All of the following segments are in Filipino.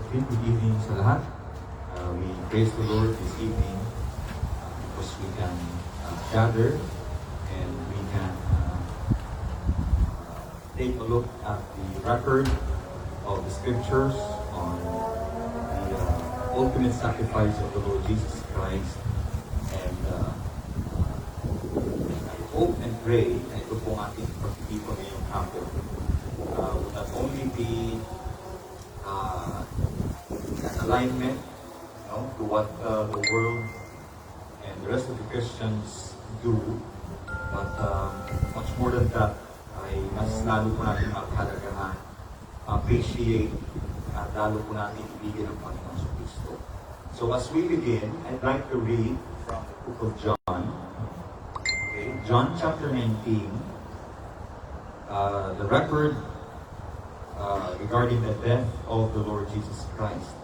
Good evening sa lahat. We praise the Lord this evening because we can gather and we can take a look at the record of the scriptures on the ultimate sacrifice of the Lord Jesus Christ. And I hope and pray na ito pong ating pagtitipon ngayong hapon will not only be an alignment to what the world and the rest of the Christians do, but much more than that, ay mas lalo po natin maghalagahan, appreciate, at lalo po natin ibigin ang Panginoon sa Kristo. So as we begin, I'd like to read from the book of John. Okay, John chapter 19, the record regarding the death of the Lord Jesus Christ.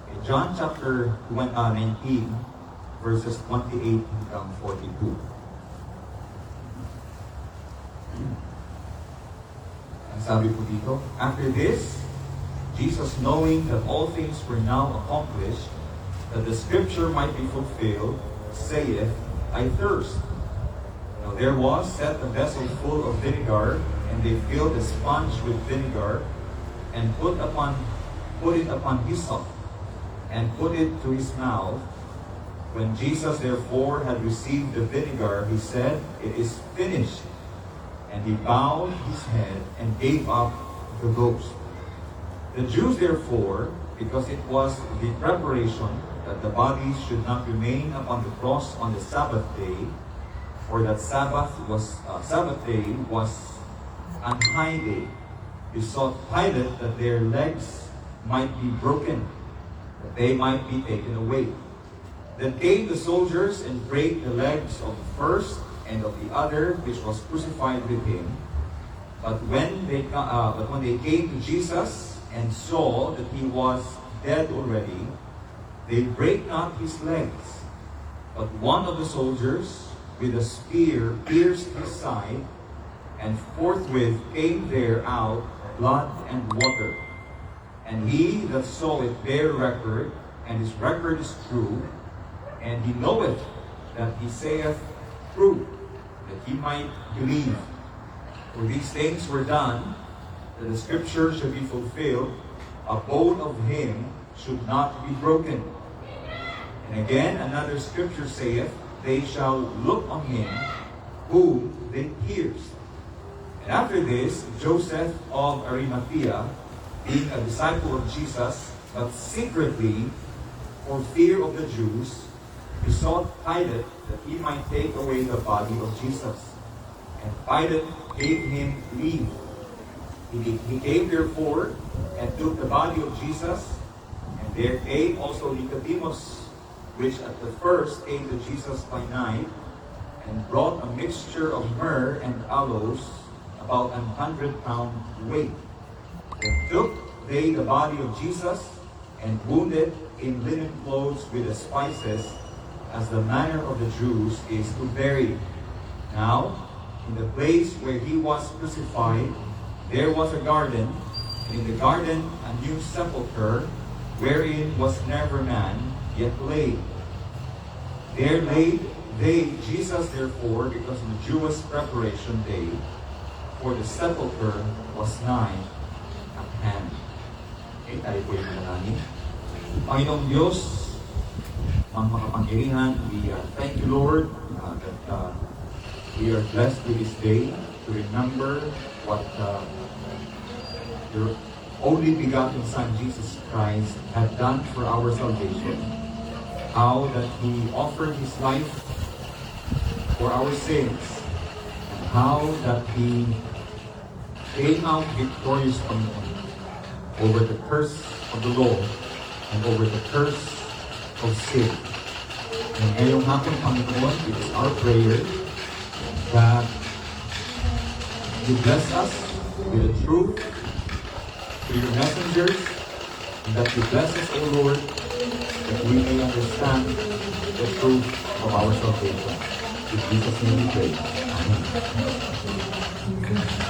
In John chapter 19, verses 28 hanggang 42. Ang sabi po dito, after this, Jesus, knowing that all things were now accomplished, that the scripture might be fulfilled, saith, I thirst. Now there was set a vessel full of vinegar, and they filled a sponge with vinegar, and put it upon hyssop, and put it to his mouth. When Jesus therefore had received the vinegar, he said, It is finished. And he bowed his head and gave up the ghost. The Jews therefore, because it was the preparation that the body should not remain upon the cross on the Sabbath day, for that Sabbath day was an high day, besought Pilate that their legs might be broken, that they might be taken away. Then came the soldiers and brake the legs of the first and of the other, which was crucified with him. But when they came to Jesus and saw that he was dead already, they brake not his legs. But one of the soldiers with a spear pierced his side, and forthwith came there out blood and water. And he that saw it bare record, and his record is true, and he knoweth that he saith true, that he might believe. For these things were done, that the scripture should be fulfilled, a bone of him should not be broken. And again another scripture saith, they shall look on him whom they pierced. And after this, Joseph of Arimathea, being a disciple of Jesus, but secretly, for fear of the Jews, besought Pilate that he might take away the body of Jesus. And Pilate gave him leave. He came therefore and took the body of Jesus, and there came also Nicodemus, which at the first came to Jesus by night, and brought a mixture of myrrh and aloes, about 100-pound weight. Then took they the body of Jesus, and wounded in linen clothes with the spices, as the manner of the Jews is to bury. Now, in the place where he was crucified, there was a garden, and in the garden a new sepulchre, wherein was never man yet laid. There laid they Jesus therefore, because of the Jewish preparation day, for the sepulchre was nigh at hand. Okay, tayo po yung manalangin. Panginoong Diyos, ang makapangyarihan, we thank you, Lord, that we are blessed with this day to remember what your only begotten Son, Jesus Christ, had done for our salvation. How that He offered His life for our sins, and how that He came out victorious over the curse of the law and over the curse of sin. And ngayong hapon, Panginoon, it is our prayer that you bless us with the truth through your messengers, and that you bless us, O Lord, that we may understand the truth of our salvation. In Jesus' name we pray. Amen.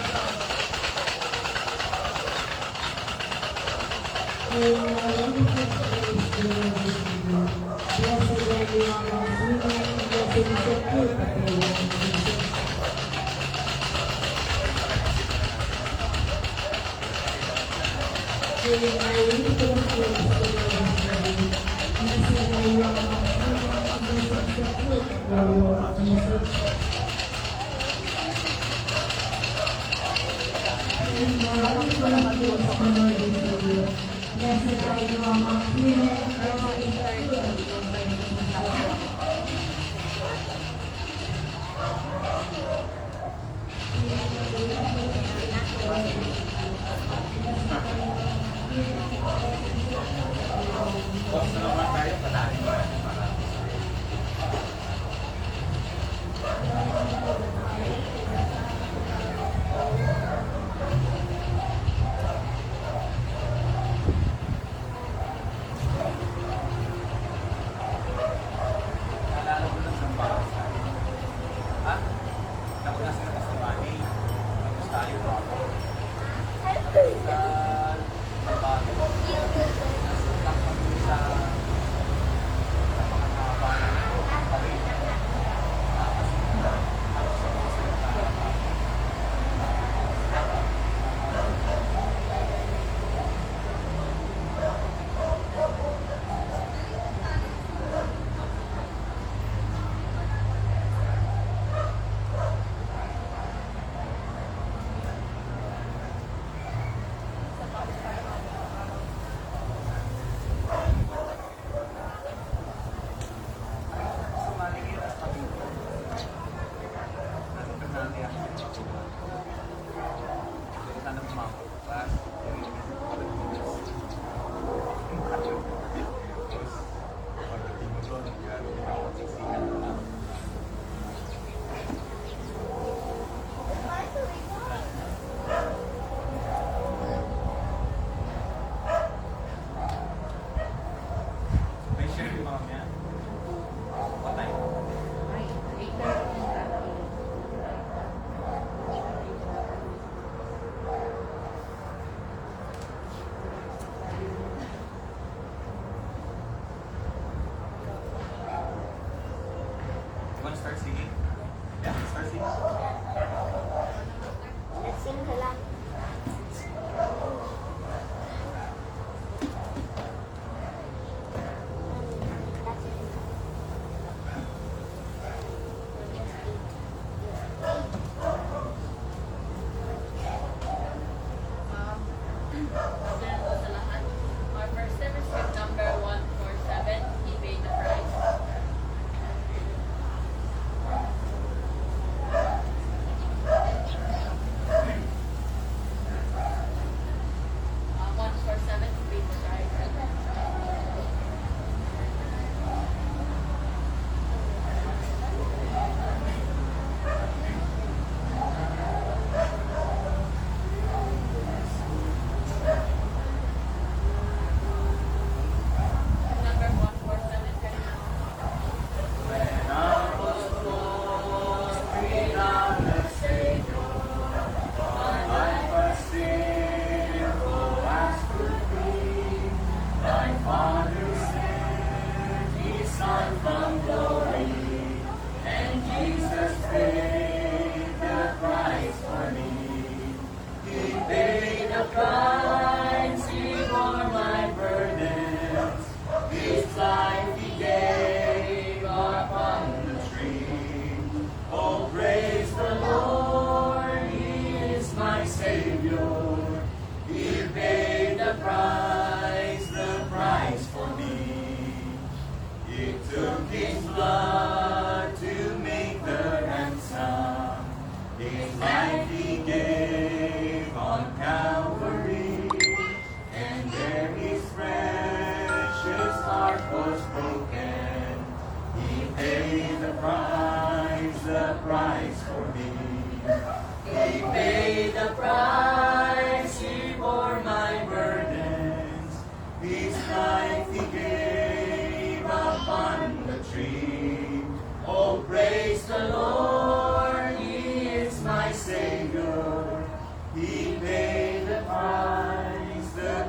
He paid the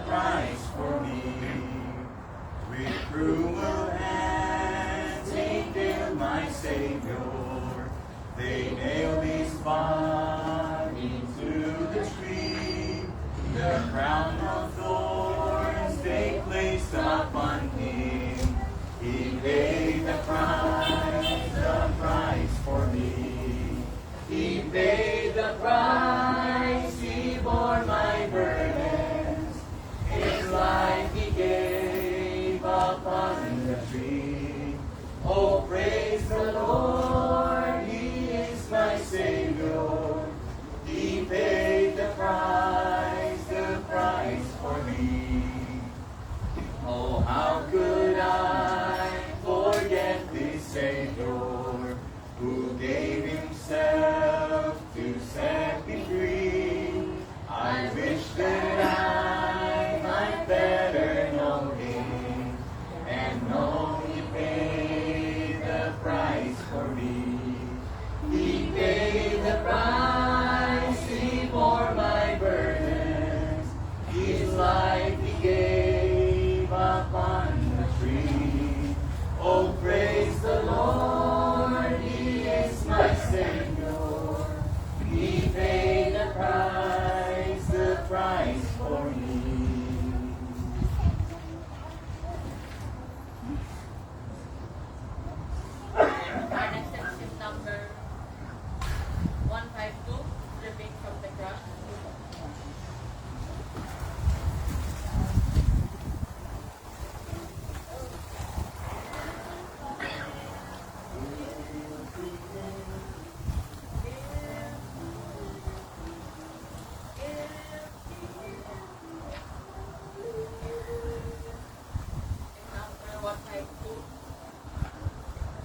price for me. the price, He bore my burdens. His life He gave upon the tree. Oh, praise the Lord, He is my Savior. He paid the price for me. Oh, how could I forget this Savior who gave Himself to set me free? I wish that I might better know Him and know He paid the price for me. He paid the price, He bore my burdens. His life He gave upon the tree. Oh, praise the Lord, He is my Savior. He paid the price for me. Our next text is number 152, Dripping from the Cross.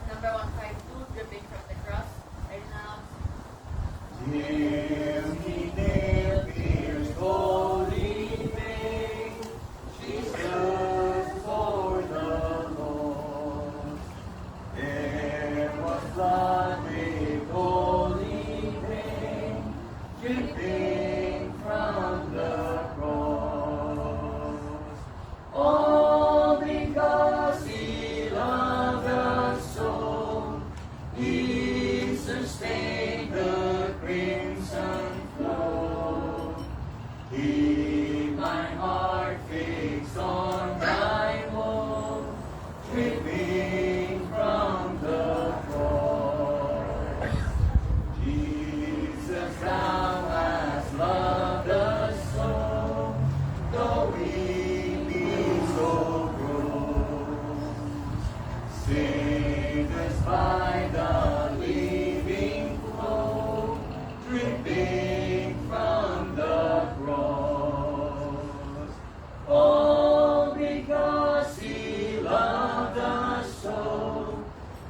Number 152, Dripping from the Cross. Right now. Till He nailed His holy name, Jesus for the Lord. There was blood with holy pain, dripping from the cross. All because He loved us so, He sustained the crimson flow. Keep my heart fixed on Thy woe, dripping from the cross. Jesus, Thou hast loved us so, though we be so gross. Saved us by the living flow, dripping from the cross. All because He loved us so,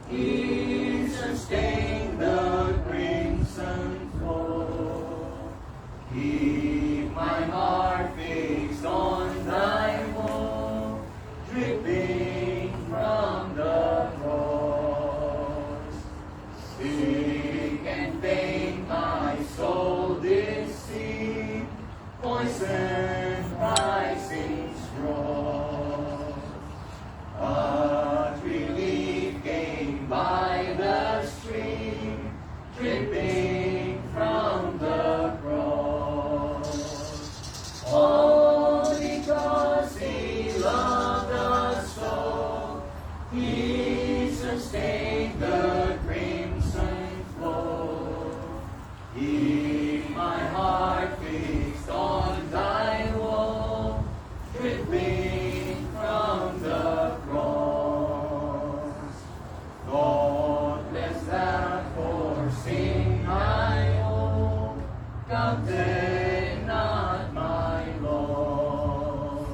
He sustained the crimson flow. Keep my heart fixed on Thy woe, dripping from the cross. Sick and faint, my soul deceived, poisoned by sin's wrath. But relief came by the stream, dripping from the cross. All because He loved us so, He sustained the crimson flow. Keep my heart fixed on Thy woe, dripping from the cross. Thoughtless that for sin I owe, counted not my loss.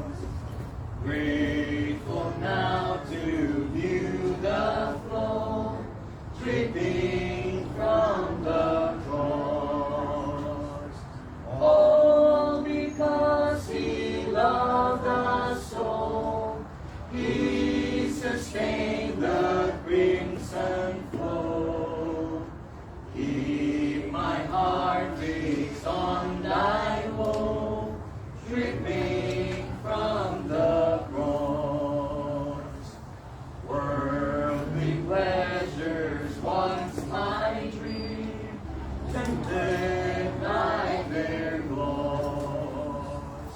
Grateful now to view the flow, dripping from the cross. All because He loved us so, He sustained the crimson flow. Keep my heart fixed on Thy woe, dripping from the cross. Worldly pleasures once my dream, tempted like their gloss,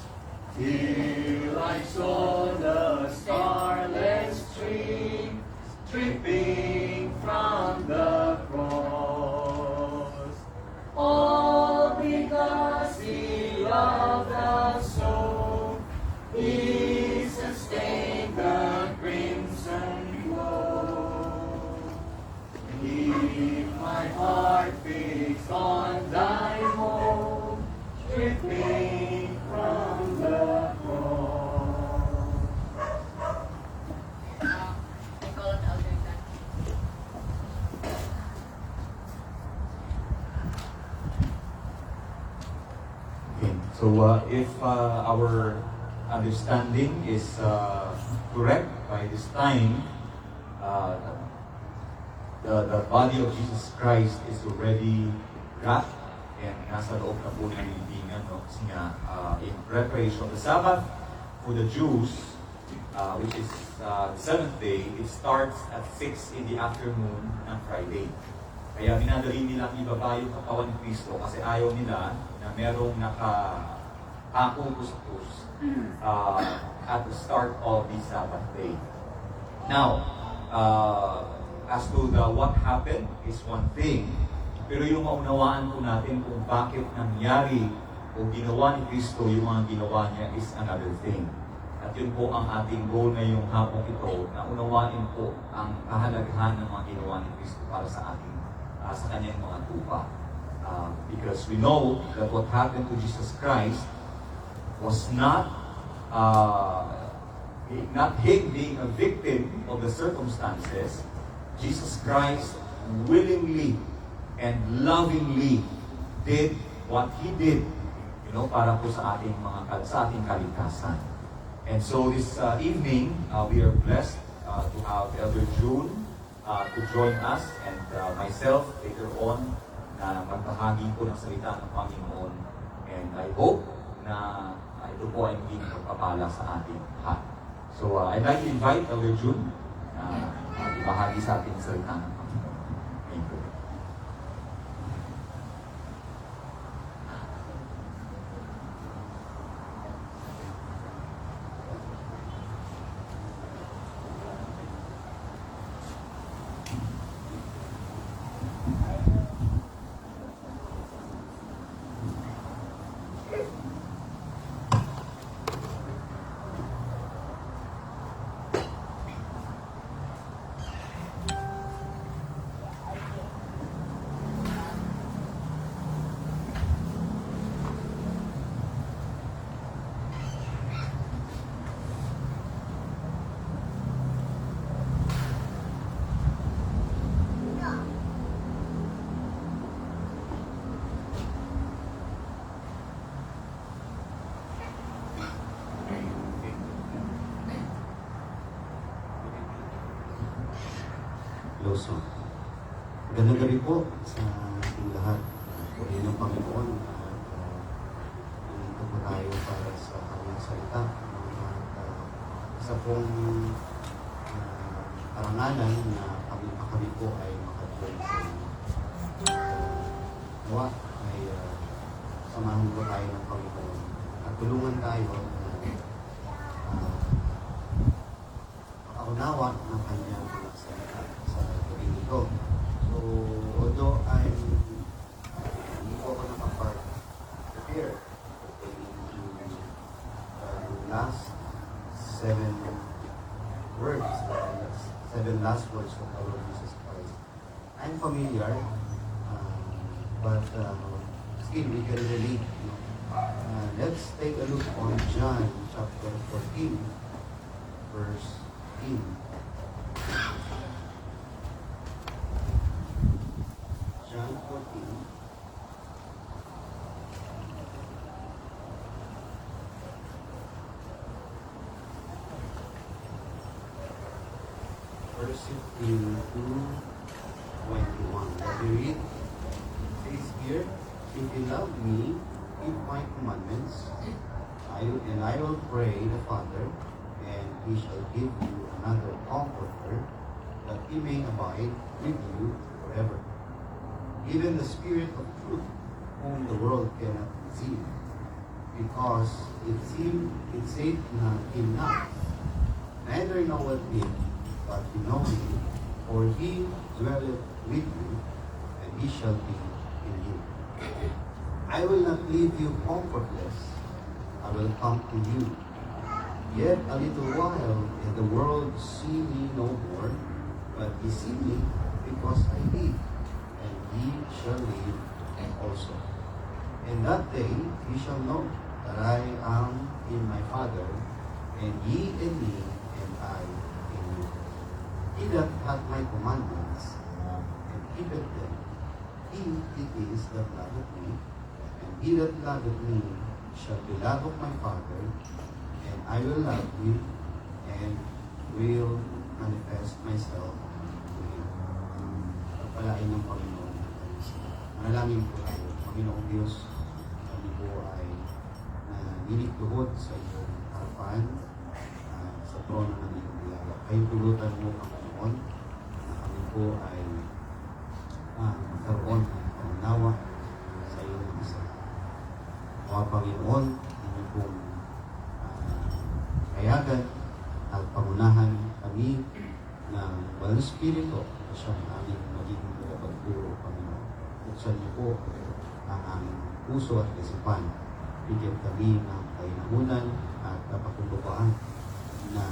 till I saw the starless stream, dripping from the cross. All on thy home, dripping from the cross. I call it Elder Dan. Okay. So if our understanding is correct by this time, uh, the body of Jesus Christ is already wrapped and nasa loob na po ng libingan. No? Kasi nga, in preparation of the Sabbath for the Jews, which is the seventh day, it starts at 6 in the afternoon ng Friday. Kaya minadali nilang ibaba yung katawan ni Kristo kasi ayaw nila na merong nakapako sa krus at the start of the Sabbath day. Now, as to the what happened is one thing, pero yung maunawaan po natin kung bakit nangyari o ginawa ni Kristo yung mga ginawa niya is another thing. At yun po ang ating goal ngayong hapong ito, na unawain po ang kahalagahan ng mga ginawa ni Kristo para sa ating sa kanyang mga tupa. Because we know that what happened to Jesus Christ was not him being a victim of the circumstances. Jesus Christ willingly and lovingly did what He did, para po sa ating kaligtasan. And so this evening, we are blessed to have Elder June to join us and myself later on na magbahagi po ng salita ng Panginoon. And I hope na ito po ay magiging pagpapala sa ating lahat. So I'd like to invite Elder June na ibahagi sa ating salita ng Panginoon. Thank you. Loso. Magandang gabi po sa ating lahat. Puri ng Panginoon at nandito po tayo para sa kanyang salita. Isa pong parangalan na kami po ay makatuloy sa inyo. Nawa ay samahan po tayo ng Panginoon at tulungan tayo na makaunawa ng kanyang salita sa gabi nito. So, although hindi po ako nakapag-prepare the last 7 last words of our Lord Jesus Christ, I'm familiar, but still we can relate. Let's take a look on John chapter 14, verse 18. John 14. Verse 15 to 21. Let me read. It says here, if you love me, keep my commandments, and I will pray the Father, and he shall give you another comforter, that he may abide with you forever. Even the Spirit of truth, whom the world cannot receive, because it saith him not, neither knoweth him, but you know him, for he dwelleth with you, and he shall be in you. I will not leave you comfortless, I will come to you. Yet a little while, and the world see me no more, but ye see me, because I live, and ye shall live also. In that day ye shall know that I am in my Father, and ye in me, and I in you. He that hath my commandments, and keepeth them, he it is that loveth me, and he that loveth me shall be loved of my Father, and I will love you, and will manifest myself to him. Pagpalain ng Panginoon. Manalangin po tayo. Panginoong Diyos, kami po ay nilikuhod sa iyong harapan, sa trono ng iyong biyaya. Kayo pulutan mo, Panginoon, na kami po ay magkaroon ng pangunawa sa iyong mga salita. Mga Panginoon, inyo pong kayagan at pangunahan kami ng Banal Espiritu na siyang aming magiging pagpuro, Panginoon. Buksan niyo po ang aming puso at isipan. Bigyan kami ng kainahunan at kapakumbabaan na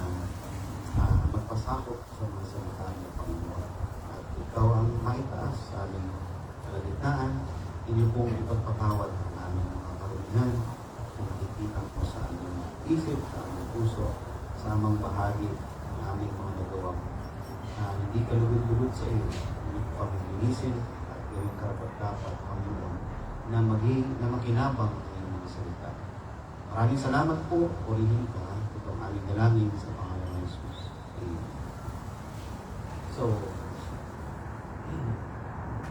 magpasakop sa mga salita niyo, Panginoon. At ikaw ang maitaas sa aming kalagitnaan. Inyo pong ipagpatawad ang aming mga karunihan na nakikita po sa aming isip, sa aming puso, sa amang bahagi ng aming mga nagawang hindi kalugod-lugod sa iyo. Hindi po kami linisin at gawing karapat-dapat, Panginoon, na makinabang ang iyong mga salita. Maraming salamat po, purihin ka, itong aming dalangin sa pangalan ng Jesus. Amen. So,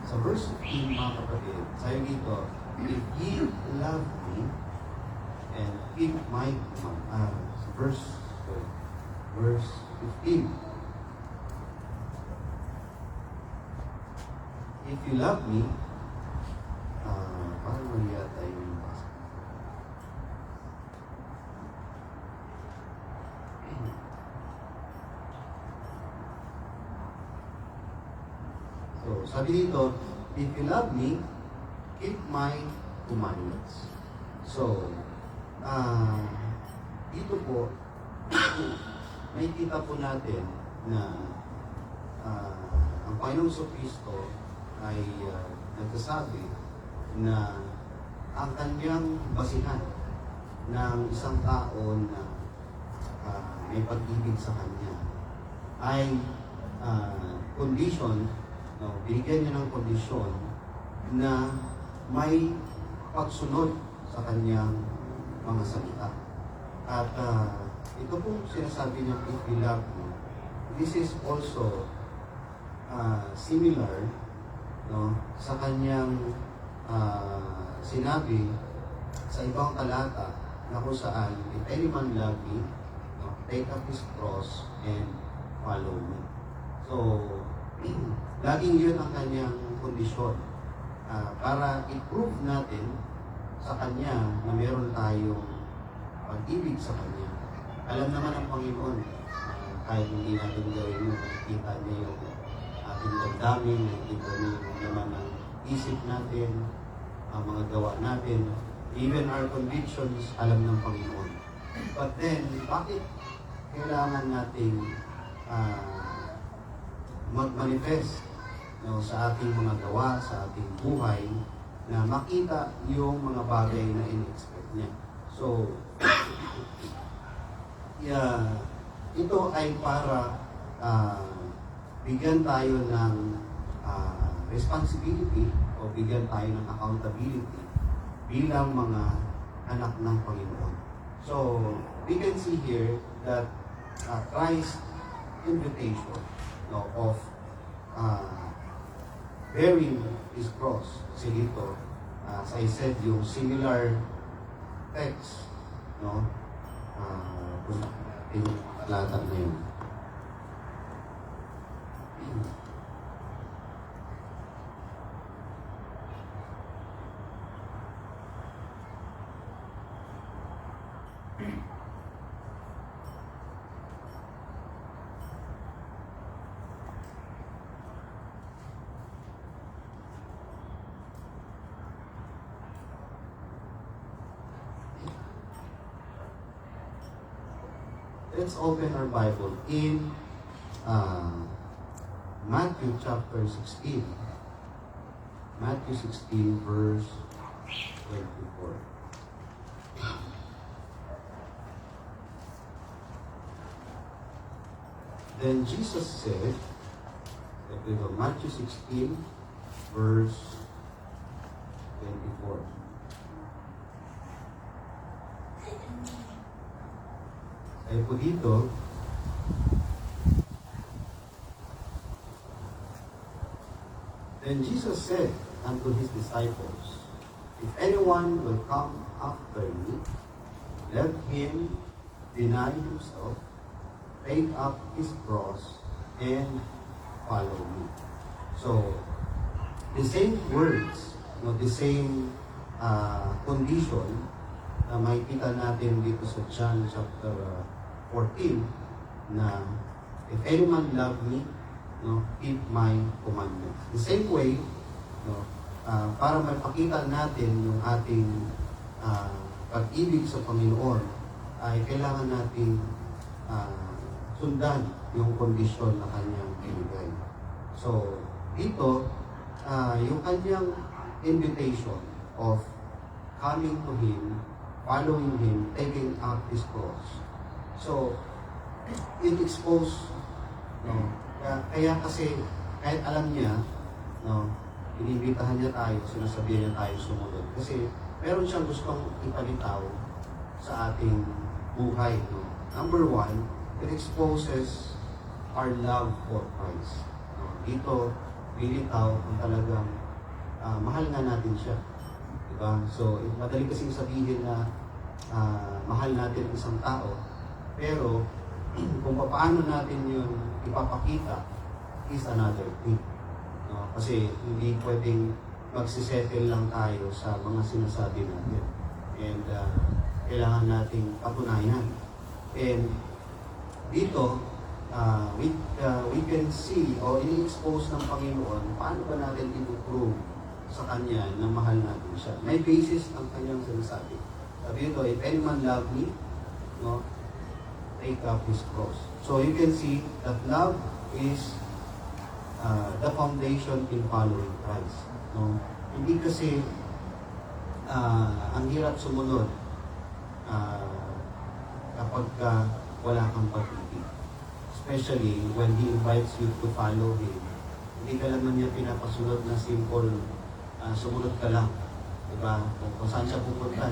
sa verse 15, mga kapatid, sayo dito, if ye love me and keep my verse 15. If you love me, parang mali yata yung basa. So, sabi dito, if you love me, keep my commandments. So, dito po, may kita po natin na ang Panginoong Kristo ay nagsasabi na ang kanyang basihan ng isang tao na may pag-ibig sa kanya ay condition, binigyan niya ng kondisyon na may pagsunod sa kanyang mga salita. At ito pong sinasabi niya, if you love me, this is also similar sa kanyang sinabi sa ibang talata na kung saan, if any man love me, take up his cross and follow me. So, laging yun ang kanyang kondisyon para i-prove natin sa kanya na meron tayong pag-ibig sa kanya. Alam naman ang Panginoon, kahit hindi natin gawin yun, nakikita niya yung ating damdamin, nakikita niya yung naman ng isip natin, ang mga gawa natin, even our convictions, alam ng Panginoon. But then, bakit kailangan nating mag-manifest sa ating mga gawa, sa ating buhay, na makita yung mga bagay na in-expect niya. So, ito ay para bigyan tayo ng responsibility o bigyan tayo ng accountability bilang mga anak ng Panginoon. So, we can see here that Christ's invitation of bearing His cross. Kasi dito, as I said, yung similar text, yung talata na yun. Let's open our Bible in Matthew chapter 16. Matthew 16, verse 24. Then Jesus said, Matthew 16, verse 24. Sabi po dito, Then Jesus said unto his disciples, If anyone will come after me, let him deny himself, take up his cross, and follow me. So, the same words, the same condition na makikita natin dito sa John chapter 14 na if anyone love me, keep my commandments. The same way, para mapakita natin yung ating pag-ibig sa Panginoon, ay kailangan natin sundan yung kondisyon na kanyang binigay. So, dito, yung kanyang invitation of coming to Him, following Him, taking up His cross. So, it exposed, kaya kasi, kahit alam niya, inibitahan niya tayo, sinasabihan niya tayo sumunod. Kasi, meron siyang gustong ipalitaw sa ating buhay. Number one, it exposes our love for Christ. Dito, bilitaw kung talagang mahal nga natin siya. Diba? So, madali kasing sabihin na mahal natin isang tao, pero kung paano natin yun ipapakita is another thing. Kasi hindi pwedeng magsisettle lang tayo sa mga sinasabi natin. And kailangan nating patunayan. And dito, we can see o ini-expose ng Panginoon paano ba natin i-prove sa Kanya na mahal natin siya. May basis ang Kanyang sinasabi. Sabi ito, if anyone love me, take up his cross. So you can see that love is the foundation in following Christ. Hindi kasi ang hirap sumunod kapag wala kang pag-ibig. Especially when He invites you to follow Him. Hindi ka naman niya pinapasunod na simple sumunod ka lang. Diba? Kung saan siya pupunta,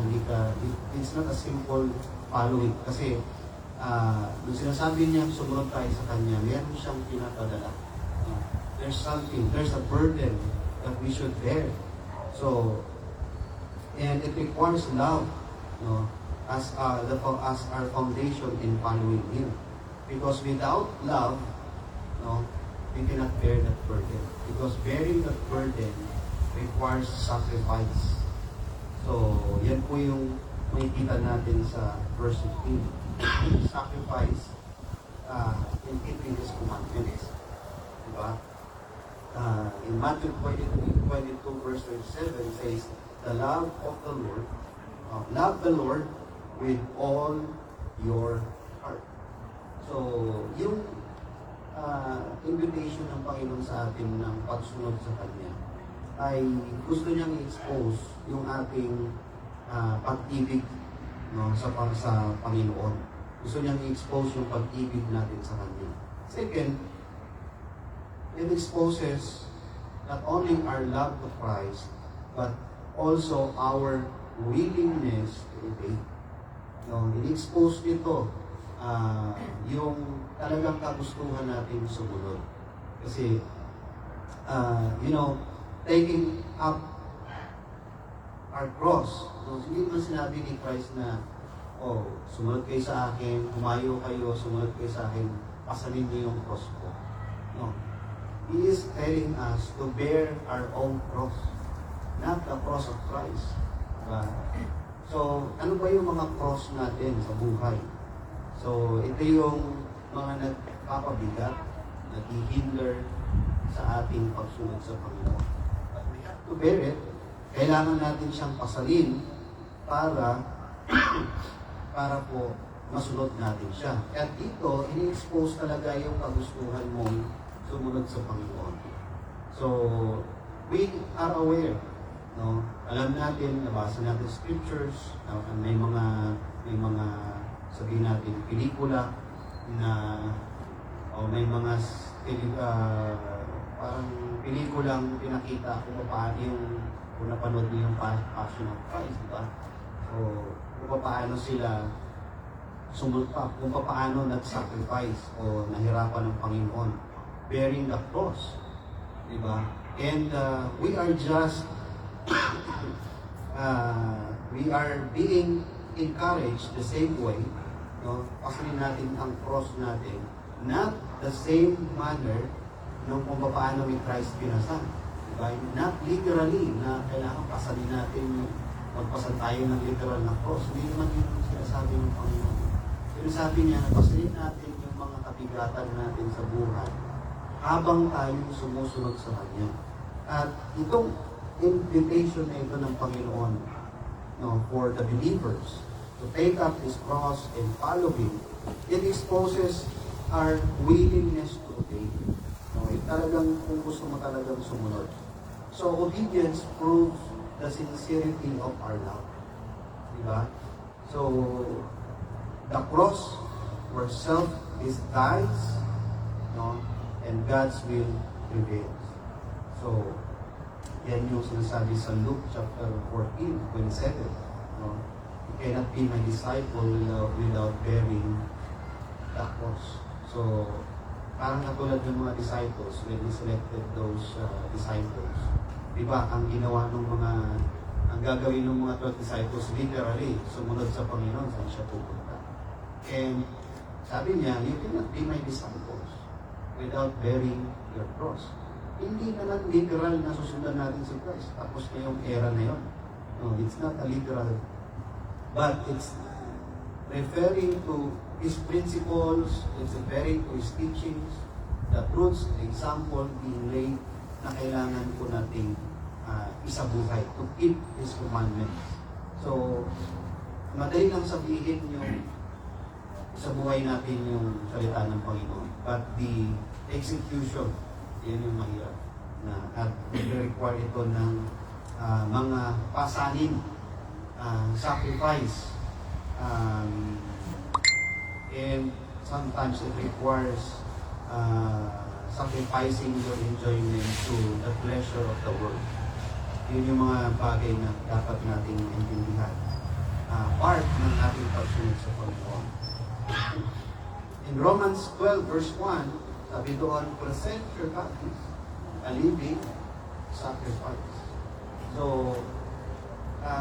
it's not a simple following. Kasi nung sinasabi niya sumunod tayo sa Kanya, meron siyang pinapadala. There's something, there's a burden that we should bear. So, and it requires love, as our foundation in following Him. Because without love, we cannot bear that burden. Because bearing that burden requires sacrifice. So, yan po yung makikita natin sa verse 15. Sacrifice in keeping His commandments. Diba? In Matthew 22 verse 37 says, the love of the Lord, love the Lord with all your heart. So, yung invitation ng Panginoon sa atin ng pagsunod sa Kanya ay gusto niyang i-expose yung ating pag-ibig sa Panginoon. Gusto niyang i-expose yung pag-ibig natin sa Kanya. Second, it exposes not only our love to Christ, but also our willingness to obey. In-expose nito yung talagang kagustuhan natin sumunod. Kasi, taking up our cross. Hindi naman sinabi ni Christ na, sumunod kayo sa akin, humayo kayo, sumunod kayo sa akin, pasanin niyo yung cross ko. No. He is telling us to bear our own cross, not the cross of Christ. So, ano ba yung mga cross natin sa buhay? So, ito yung mga nagpapabigat, naghihinder sa ating pagsunod sa Panginoon. But we have to bear it. Kailangan natin siyang pasalin para po masunod natin siya. At dito, ini-expose talaga yung kagustuhan mong sumunod sa Panginoon. So, we are aware, no? Alam natin, nabasa natin scriptures, may mga sabihin natin pelikula na may mga parang pelikulang pinakita kung paano kung napanood niyo yung Passion of Christ, di ba? So, kung paano sila kung paano nag-sacrifice o nahirapan ng Panginoon bearing the cross, di ba? And we are just we are being encouraged the same way, no? Pasanin natin ang cross natin, not the same manner nung kung paano may Christ pinasan. Diba? Not literally na kailangan pasanin natin, magpasan tayo ng literal na cross. Hindi naman yun ang sinasabi ng Panginoon. Sinasabi niya na pasanin natin yung mga kabigatan natin sa buhay habang tayo sumusunod sa Kanya. At itong invitation na ito ng Panginoon, no, for the believers to take up His cross and follow Him, it exposes our willingness to obey. No, talagang kung gusto mo talagang sumunod. So, obedience proves the sincerity of our love. Diba? So, the cross where self dies, no, and God's will prevails. So, yan yung sinasabi sa Luke chapter 14:27. No? You cannot be my disciple without bearing the cross. So, parang katulad ng mga disciples when He selected those disciples. Diba, ang gagawin ng mga 12 disciples, literally, sumunod sa Panginoon, saan siya pupunta. And sabi niya, you cannot be my disciples without bearing your cross. Hindi naman literal na susundan natin si Christ. Tapos na yung era na yun. No, it's not a literal. But it's referring to His principles, it's referring to His teachings, the truths, the example being laid na kailangan po nating isabuhay, to keep His commandments. So, madali lang sabihin yung sa buhay natin yung salita ng Panginoon. But the execution, yan yung mahirap. At require ito ng mga pasanin, sacrifice, and sometimes it requires sacrificing your enjoyment to the pleasure of the world. Yun yung mga bagay na dapat nating intindihan. Part ng ating pagsunod sa Panginoon. In Romans 12 verse 1, sabi doon, present your bodies a living sacrifice. So,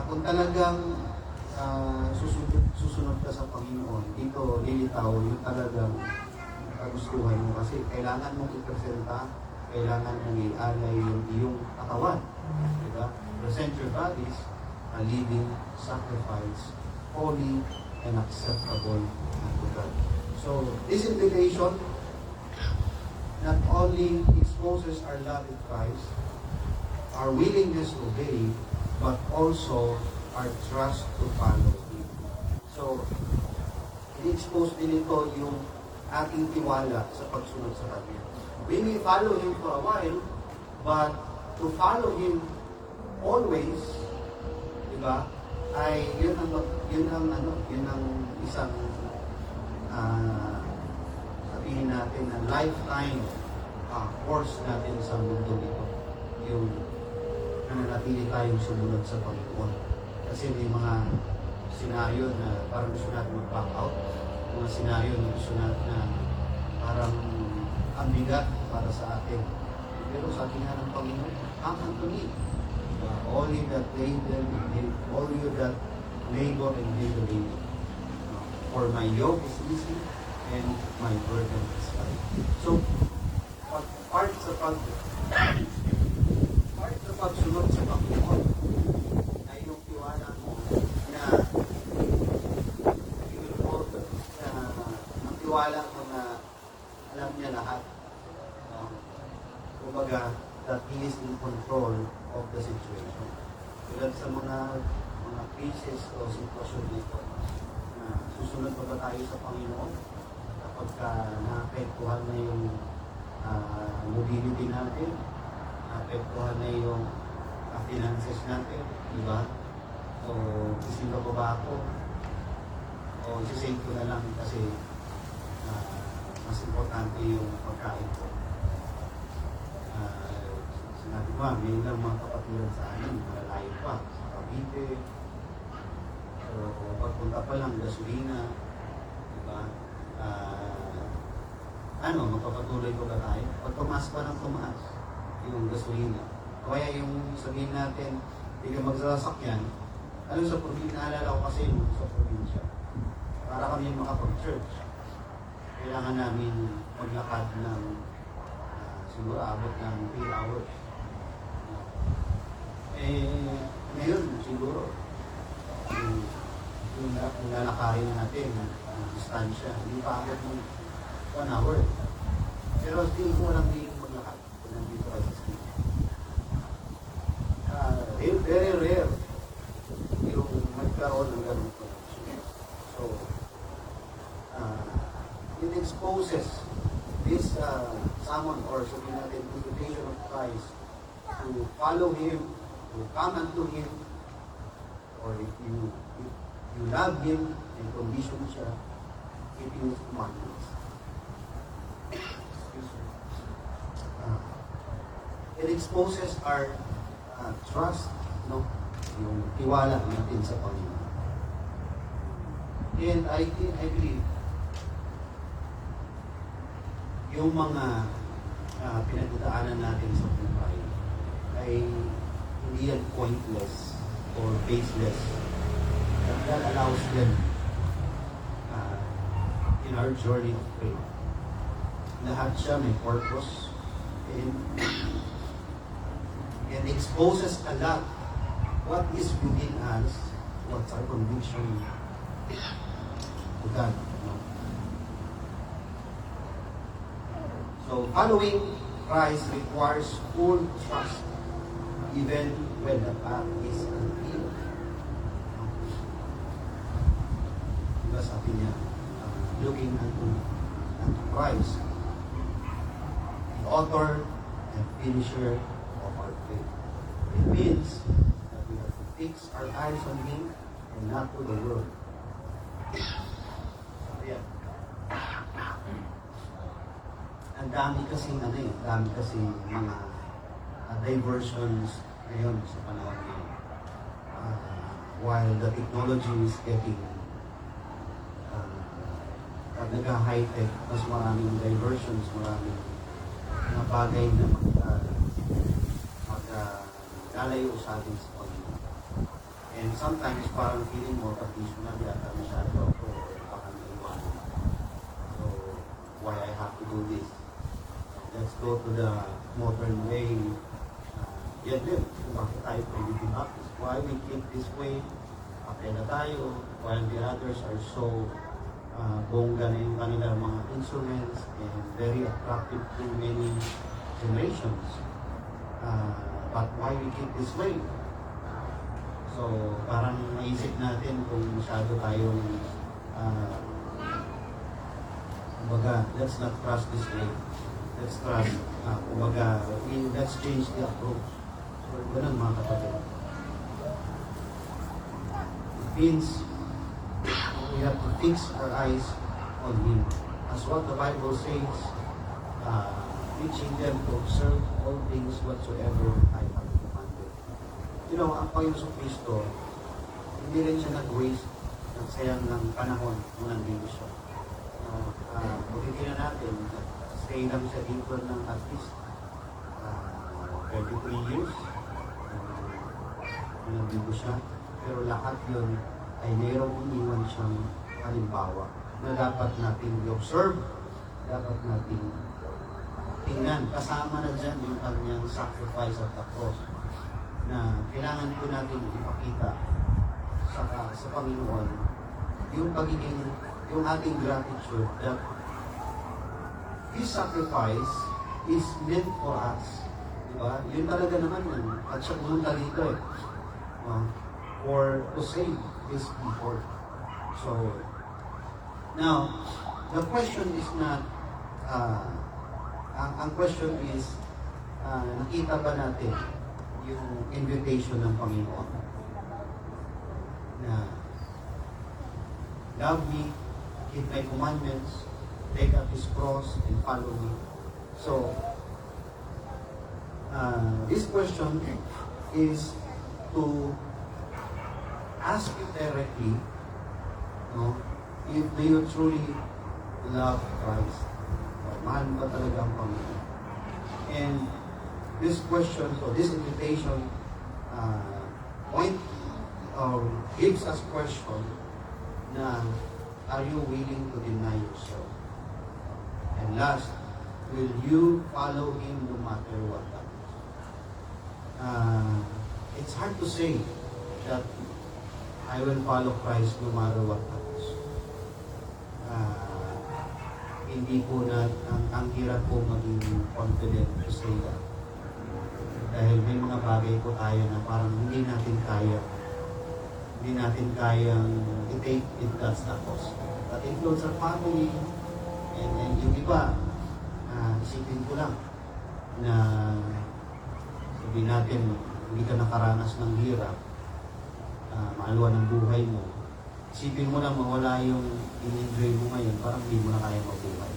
kung talagang susunod ka sa Panginoon, dito lilitaw yung talagang kagustuhan mo kasi kailangan mong ipresenta, kailangan mong i-alay yung iyong katawan. Diba? Present your bodies a living sacrifice, holy and acceptable unto God. So, this invitation not only exposes our love in Christ, our willingness to obey, but also our trust to follow Him. So, i-expose din ito yung ating tiwala sa pagsunod sa Kanya. We may follow Him for a while, but to follow Him always, diba, ay yun ang isang sabihin natin na lifetime course natin sa mundo nito. Yung nanatili tayong sumunod sa Panginoon. Kasi may mga senaryo na parang gusto natin mag-back out. Mga senaryo na gusto natin na parang ang bigat para sa atin. Pero sabi nga ng Panginoon, come unto me. All you that labor and labor. For my yoke is easy and my burden is light. So, part sa pagsunod sa Panginoon ay yung tiwala mo na ang tiwala mo na alam niya lahat. Kumbaga, that He is in control of the situation. Tulad sa mga cases o sitwasyon dito, na susunod pa ba tayo sa Panginoon kapag naapektuhan na yung mobility natin, apektuhan na yung finances natin, di ba? O isinda ko ba ako? O isisave ko na lang kasi mas importante yung pagkain ko. Sinabi ko, may ilang mga kapatiran sa amin, malalayo pa, sa Cavite. So, pagpunta pa lang, gasolina, diba? Magpapatuloy ko ba tayo? Pag tumaas pa ng tumaas, yung gasolina. Kaya yung sabihin natin, hindi ka magsasakyan, sa probinsya, naalala ko kasi yung sa probinsya, para kami makapag-church. Kailangan namin maglakad ng siguro abot ng 3 hours. Ngayon siguro yung lalakarin natin distansya, hindi pa abot ng 1 hour. Pero hindi ko walang hindi maglakad kung nandito kayo sa school. Very rare yung magkaroon ng ganun connection. So, it exposes this someone or sabihin natin invitation of Christ to follow Him, to come unto Him, or if you love Him and condition siya, keeping His commandments. It exposes our trust, no? Yung tiwala natin sa Panginoon. And I believe yung mga pinagdadaanan natin sa buhay ay hindi yan pointless or baseless. That allows them in our journey of faith. Lahat siya may purpose and exposes a lot what is within us, what's our conviction to God. So following Christ requires full trust even when the path is unclear. Diba sabi niya, looking unto Christ, the author and finisher of our faith. It means that we have to fix our eyes on Him and not to the world. So, yeah. Ang dami kasing mga diversions ngayon sa panahon ngayon. While the technology is getting nag-high-tech, mas maraming diversions, maraming mga bagay na mag-lalayo sa atin sa Panginoon. And sometimes parang feeling mo traditional yata masyado ako or baka naiwanan. So, why I have to do this? Let's go to the modern way. Yan din, kung bakit tayo pwede baptized. Why we keep this way? Apply na tayo, while the others are so bongga na yung kanilang mga instruments and very attractive to many generations. But why we keep this way? So, parang naisip natin kung masyado tayong let's not trust this way. Let's trust, let's change the approach. So, ganun mga kapatid. It means we have to fix our eyes on Him. As what the Bible says, teaching them to observe all things whatsoever I have commanded. You know, ang Panginoon Kristo, hindi rin siya nag-waste, nagsayang ng panahon nung nandito siya. Pagkikinan natin, stay lang siya dito ng at least 33 years. Nandito siya. Pero lahat yun ay mayroong iniwan siyang halimbawa na dapat natin i-observe, dapat natin tingnan. Kasama na dyan yung kanyang sacrifice at the cross na kailangan po natin ipakita sa Panginoon yung yung ating gratitude that His sacrifice is meant for us. Diba? Yun talaga naman yun. At siya pumunta rito or to save His people. So, now, the question is not, ang question is, nakita ba natin yung invitation ng Panginoon na love me, keep my commandments, take up His cross, and follow me. So, this question is to ask you directly, no, if do you truly love Christ? Mahal ba talaga ang Panginoon? And this question, so this invitation point or gives us question na are you willing to deny yourself? And last, will you follow Him no matter what happens? It's hard to say that I will follow Christ no matter what happens. Hindi po na, ang hirap po maging confident to say that. Dahil may mga bagay po tayo na parang hindi natin kaya. Hindi natin kayang i-take it as the cost. That includes our family, and yung iba, isipin ko lang na sabihin natin, hindi ka nakaranas ng hirap, maaluan ng buhay mo. Isipin mo lang mawala yung in-enjoy mo ngayon, parang hindi mo na kaya mabuhay.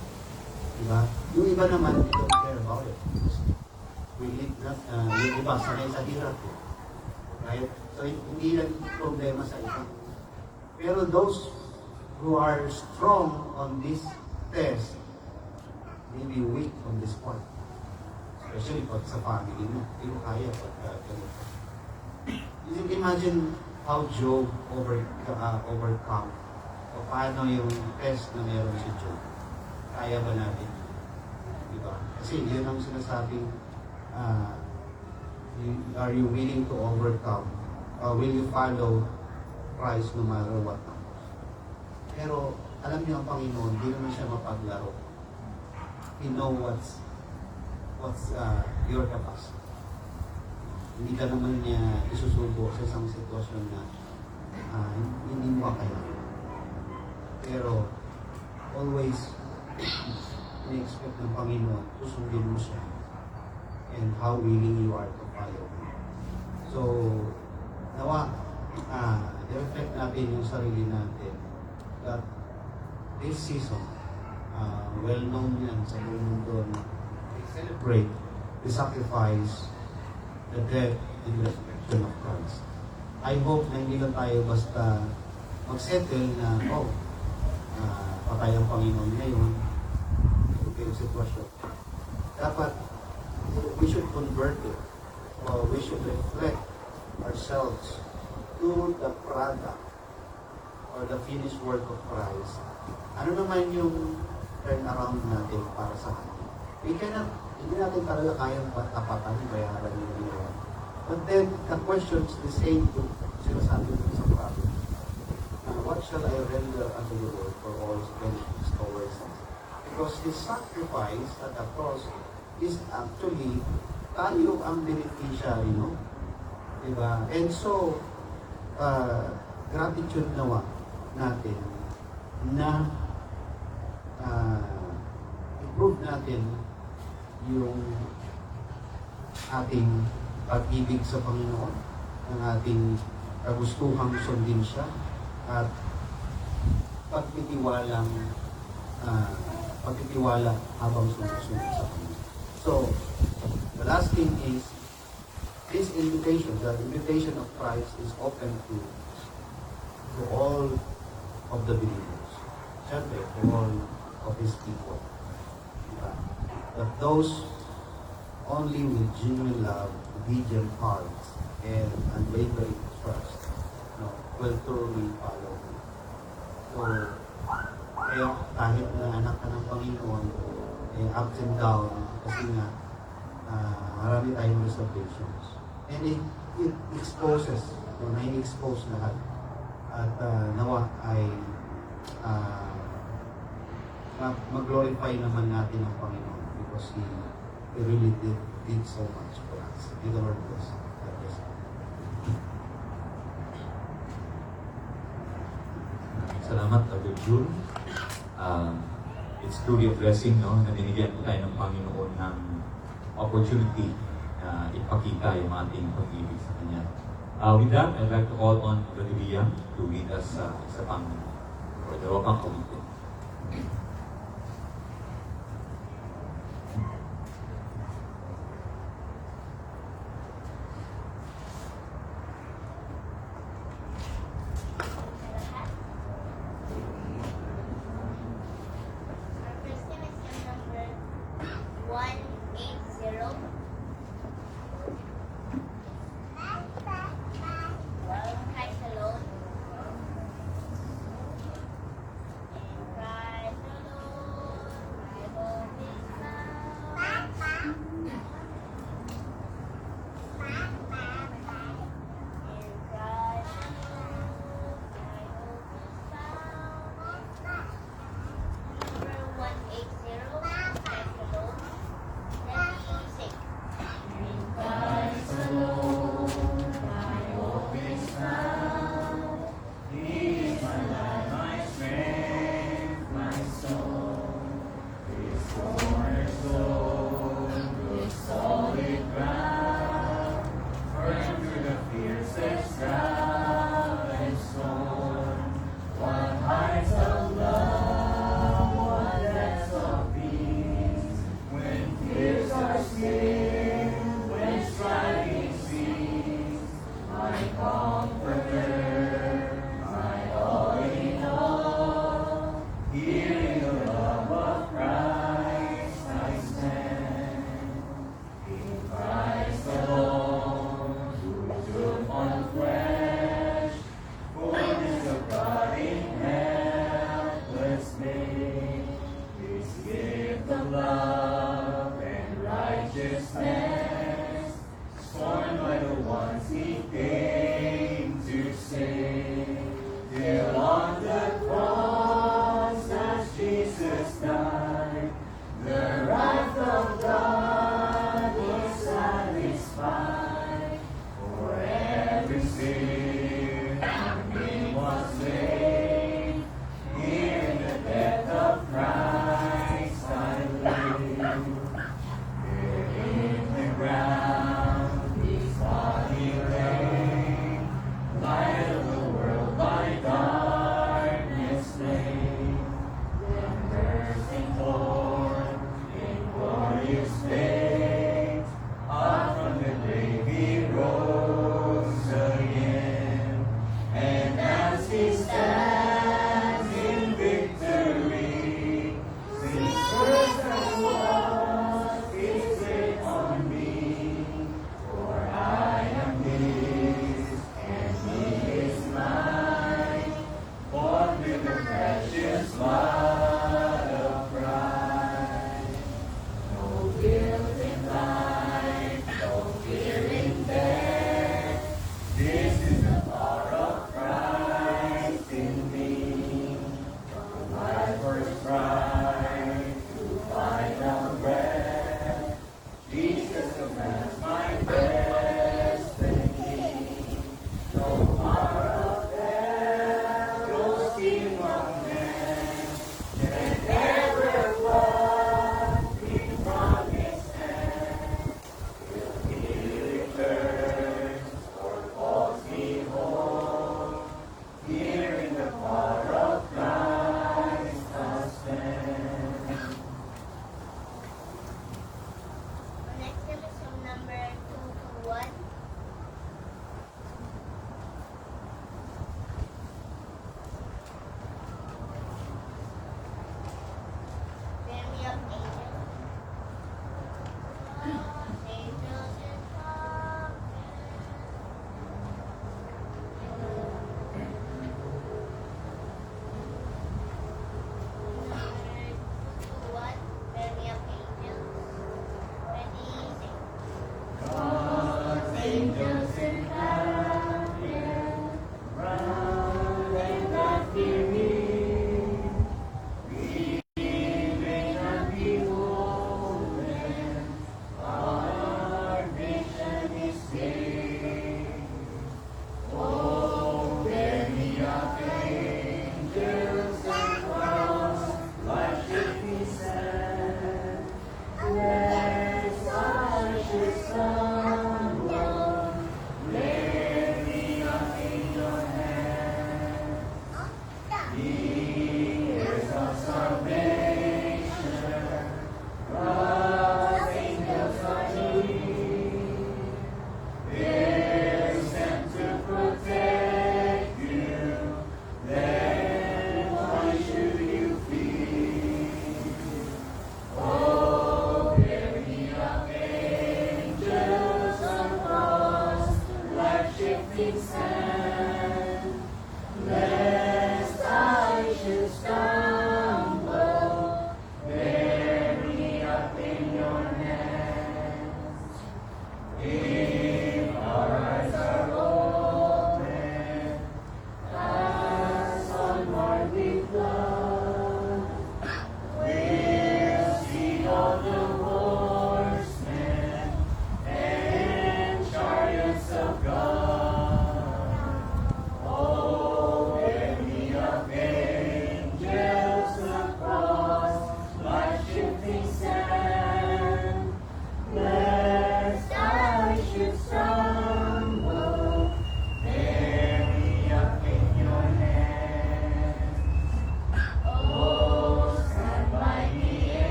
Diba? Yung iba naman, they don't care about it. We live not, yung iba, sanay sa hirap. Right? So, hindi lang problema sa iba. Pero those who are strong on this test, may be weak on this part. Especially pag sa family mo. Hindi mo kaya pag ganito. You can imagine how Job overcome o paano yung test na meron si Job. Kaya ba natin? Diba? Kasi yun ang sinasabing are you willing to overcome? Will you follow Christ no matter what happens? Pero alam niyo ang Panginoon, hindi naman siya mapaglaro. He knows what's your capacity. Hindi ka naman niya isusubo sa isang sitwasyon na hindi mo kaya. Pero always in-expect ng Panginoon, susundin mo siya and how willing you are to follow Him. So, nawa, i-reflect natin yung sarili natin that this season, well-known yan sa buong mundo na they celebrate the sacrifice, the death, and resurrection of Christ. I hope na hindi lang tayo basta mag-settle na, patay ang Panginoon ngayon, okay yung sitwasyon. Dapat, we should convert it, or we should reflect ourselves to the product or the finished work of Christ. Ano naman yung turnaround natin para sa atin? Hindi natin talaga kayang tapatan, bayaran yung ginawa. But then, the question is the same to sinasabi ko sa prophet. What shall I render unto the Lord for all His benefits towards us? Because His sacrifice at the cross is actually tayo ang beneficiary, no? Diba? And so, gratitude nawa natin na improve natin yung ating pag-ibig sa Panginoon, ang ating kagustuhang sundin siya, at pagtitiwala habang sumusunod sa Panginoon. So, the last thing is, this invitation, the invitation of Christ is open to all of the believers. Siyempre, to all of His people. Diba? But those only with genuine love, obedient hearts, and unwavering trust, will truly follow Him. So, kaya kahit na anak ka ng Panginoon, ups and down, kasi nga, marami tayong reservations. And it exposes, na-expose lahat. At nawa ay mag-glorify naman natin ang Panginoon because He really did so much for us. May the Lord bless. God bless. Salamat, Brother June. It's truly a blessing, no? Na binigyan po tayo ng Panginoon ng opportunity na ipakita yung ating pag-ibig sa Kanya. With that, I'd like to call on Brother Liam to lead us sa isa pang or dalawang pang awitin. Our first name is hymn number 180. Well, Christ alone. In Christ alone.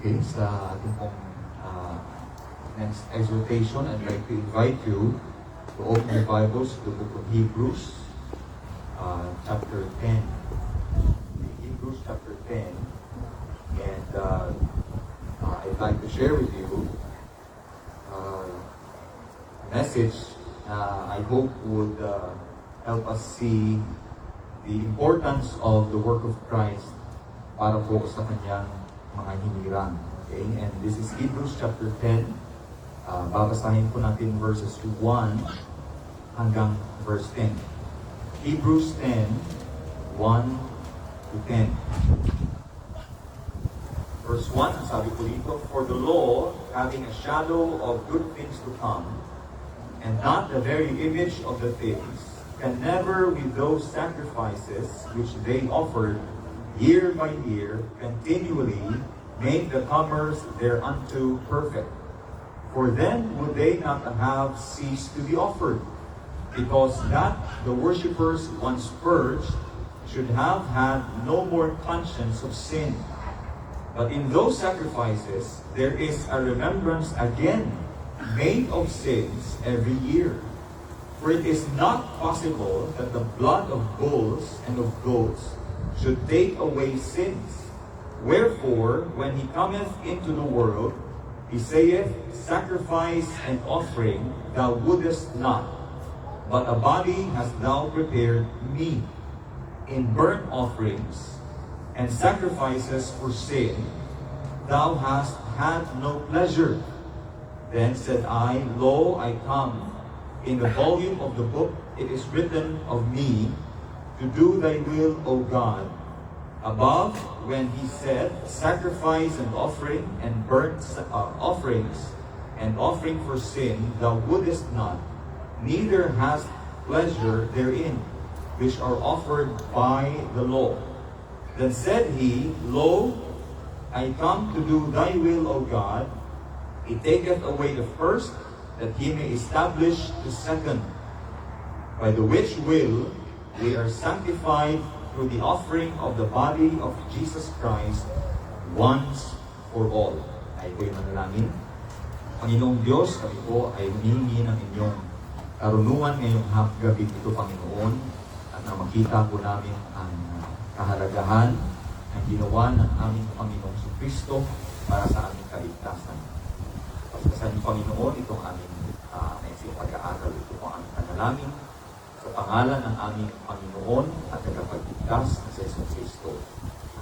Okay, sa ating pong next exhortation, I'd like to invite you to open your Bibles to the book of Hebrews, chapter 10. Hebrews chapter 10. And I'd like to share with you a message I hope would help us see the importance of the work of Christ para po sa kanyang mga hinirang. Okay? And this is Hebrews chapter 10. Babasahin po natin verses 1 hanggang verse 10. Hebrews 10, 1 to 10. Verse 1, ang sabi po dito, "For the law, having a shadow of good things to come, and not the very image of the things, can never with those sacrifices which they offered year by year continually make the comers thereunto perfect. For then would they not have ceased to be offered, because that the worshippers once purged should have had no more conscience of sin. But in those sacrifices there is a remembrance again made of sins every year. For it is not possible that the blood of bulls and of goats should take away sins. Wherefore, when he cometh into the world, he saith, Sacrifice and offering thou wouldest not, but a body hast thou prepared me. In burnt offerings and sacrifices for sin thou hast had no pleasure. Then said I, Lo, I come. In the volume of the book it is written of me, to do thy will, O God. Above, when he said, Sacrifice and offering and burnt offerings and offering for sin thou wouldest not, neither hast pleasure therein, which are offered by the law. Then said he, Lo, I come to do thy will, O God. He taketh away the first, that he may establish the second. By the which will we are sanctified through the offering of the body of Jesus Christ once for all. Ay ko'y manalangin. Panginoong Diyos, kami po ay humihingi ng inyong karunungan ngayong gabi ito, Panginoon, at na makita po namin ang kahalagahan ng ginawa ng aming Panginoong Kristo para sa aming kaligtasan. Pagkasan niyo, Panginoon, itong aming naisip pag-aaral, ito po ang aming panalangin sa pangalan ng aming Panginoon at tagapagligtas na sa Kristo.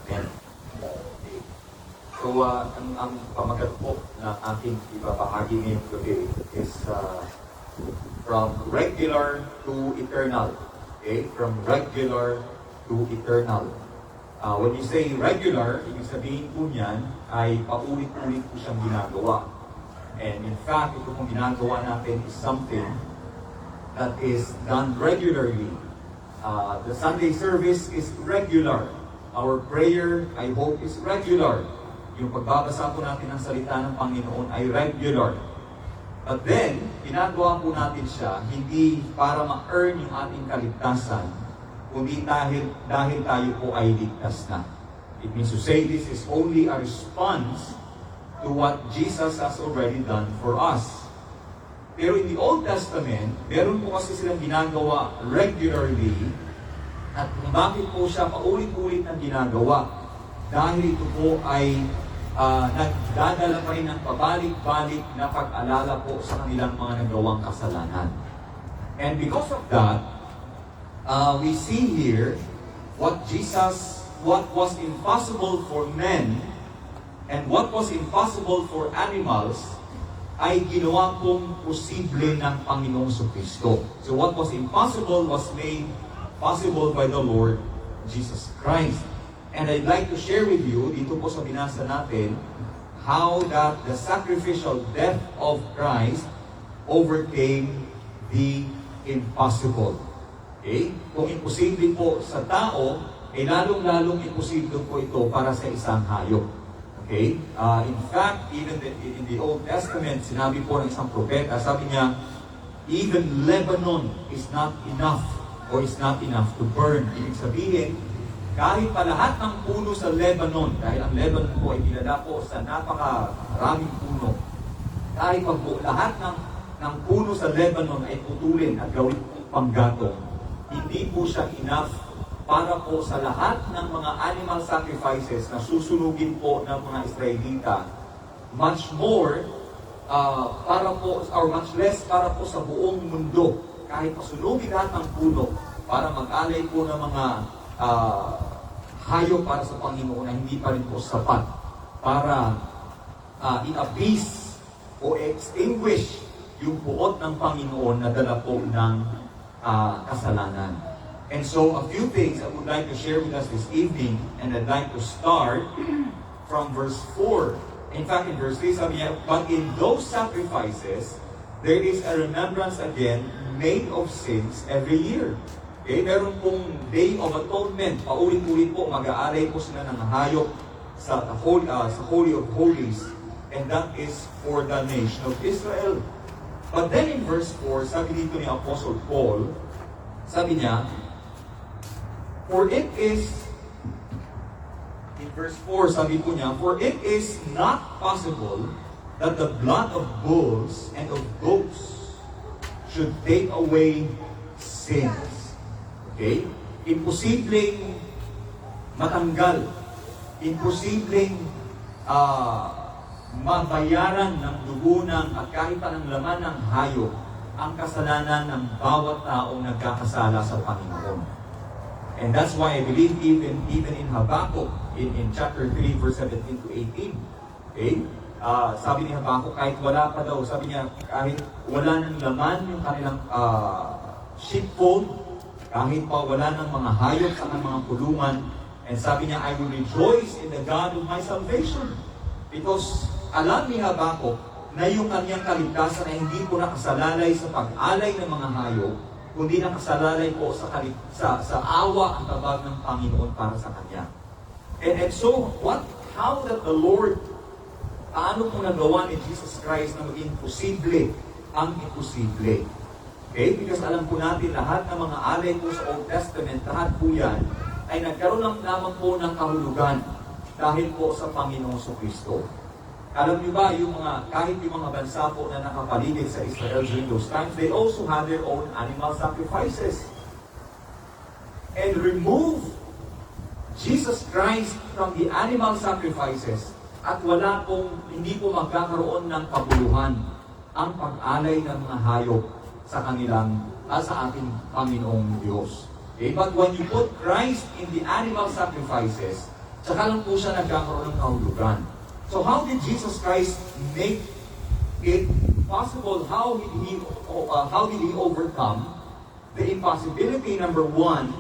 Amen. Okay. So, ang pamagat po na aking ibabahagi ngayong gabi is from regular to eternal. Okay? From regular to eternal. When you say regular, ibig sabihin po niyan ay paulit-ulit po siyang ginagawa. And in fact, ito pong ginagawa natin is something that is done regularly. The Sunday service is regular. Our prayer, I hope, is regular. Yung pagbabasa po natin ng salita ng Panginoon ay regular. But then, ginagawa po natin siya hindi para ma-earn yung ating kaligtasan, kundi dahil tayo po ay ligtas na. It means to say this is only a response to what Jesus has already done for us. Pero in the Old Testament, meron po kasi silang ginagawa regularly, at kung bakit po siya paulit-ulit ang ginagawa, dahil ito po ay nagdadala pa rin ng pabalik-balik na pag-alala po sa kanilang mga nagawang kasalanan. And because of that, we see here what was impossible for men and what was impossible for animals ay ginawa pong posible ng Panginoong Kristo. So what was impossible was made possible by the Lord Jesus Christ. And I'd like to share with you, dito po sa binasa natin, how that the sacrificial death of Christ overcame the impossible. Okay? Kung imposible po sa tao, lalong-lalong imposible po ito para sa isang hayop. Okay? In fact, even in the Old Testament, sinabi po ng isang propeta, sabi niya, even Lebanon is not enough or is not enough to burn. Ibig sabihin, kahit pa lahat ng puno sa Lebanon, dahil ang Lebanon po ay kilala po sa napakaraming puno, kahit pa po lahat ng puno sa Lebanon ay putulin at gawin panggatong, hindi po siya enough para po sa lahat ng mga animal sacrifices na susunugin po ng mga Israelita. Much more, para po, or much less para po sa buong mundo. Kahit pasunugin lahat ng puno para mag-alay po ng mga hayop para sa Panginoon na hindi pa rin po sapat para i-appease o extinguish yung puot ng Panginoon na dala po ng kasalanan. And so, a few things I would like to share with us this evening, and I'd like to start from verse 4. In fact, in verse 3, sabi niya, but in those sacrifices, there is a remembrance again made of sins every year. Okay, meron pong Day of Atonement. Paulit-ulit po, mag-aalay po sila ng hayop sa Holy of Holies. And that is for the nation of Israel. But then in verse 4, sabi dito ni Apostle Paul, sabi niya, for it is, in verse 4, sabi po niya, for it is not possible that the blood of bulls and of goats should take away sins. Okay? Imposibleng matanggal. Imposibleng mabayaran ng dugo ng at kahit pa ng laman ng hayop ang kasalanan ng bawat taong nagkakasala sa Panginoon. And that's why I believe even in Habakkuk, in chapter 3, verse 17 to 18, okay? Sabi ni Habakkuk, kahit wala pa daw, sabi niya, kahit wala ng laman yung kanilang sheepfold, kahit pa wala ng mga hayop sa mga kulungan, and sabi niya, I will rejoice in the God of my salvation. Because alam ni Habakkuk na yung kanyang kaligtasan ay hindi po nakasalalay sa pag-alay ng mga hayop, kundi nakasalalay po sa awa at tabag ng Panginoon para sa kanya. And so, how that the Lord, paano po nagawa ni Jesus Christ na maging posible ang imposible? Okay? Because alam po natin, lahat ng mga alay po sa Old Testament, lahat po yan, ay nagkaroon lang naman po ng kahulugan dahil po sa Panginoong Kristo. Alam niyo ba, kahit yung mga bansa po na nakapaligid sa Israel during those times, they also had their own animal sacrifices. And remove Jesus Christ from the animal sacrifices at hindi po magkakaroon ng kabuluhan ang pag-alay ng mga hayop sa sa ating Panginoong Diyos. Okay? But when you put Christ in the animal sacrifices, saka lang po siya nagkakaroon ng kahulugan. So how did Jesus Christ make it possible? How did he overcome the impossibility? Number one,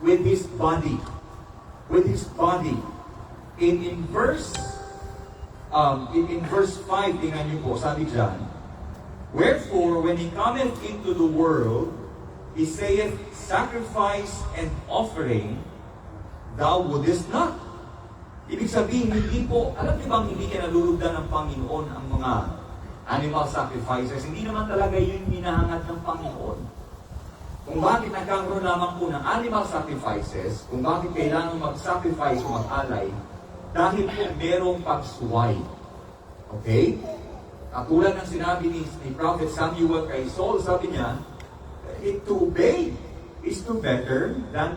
with his body. With his body. In verse 5, tingnan niyo po, sabi dyan, wherefore, when he cometh into the world, he saith, sacrifice and offering thou wouldest not. Ibig sabihin, hindi po, alam niyo bang hindi kinalulugdan ng Panginoon ang mga animal sacrifices? Hindi naman talaga yun hinahangad ng Panginoon. Kung bakit nagkakaroon lamang po ng animal sacrifices, kung bakit kailangan mag-sacrifice o mag-alay, dahil po merong pagsuway. Okay? Katulad ng sinabi ni Prophet Samuel kay Saul, sabi niya, to obey is better than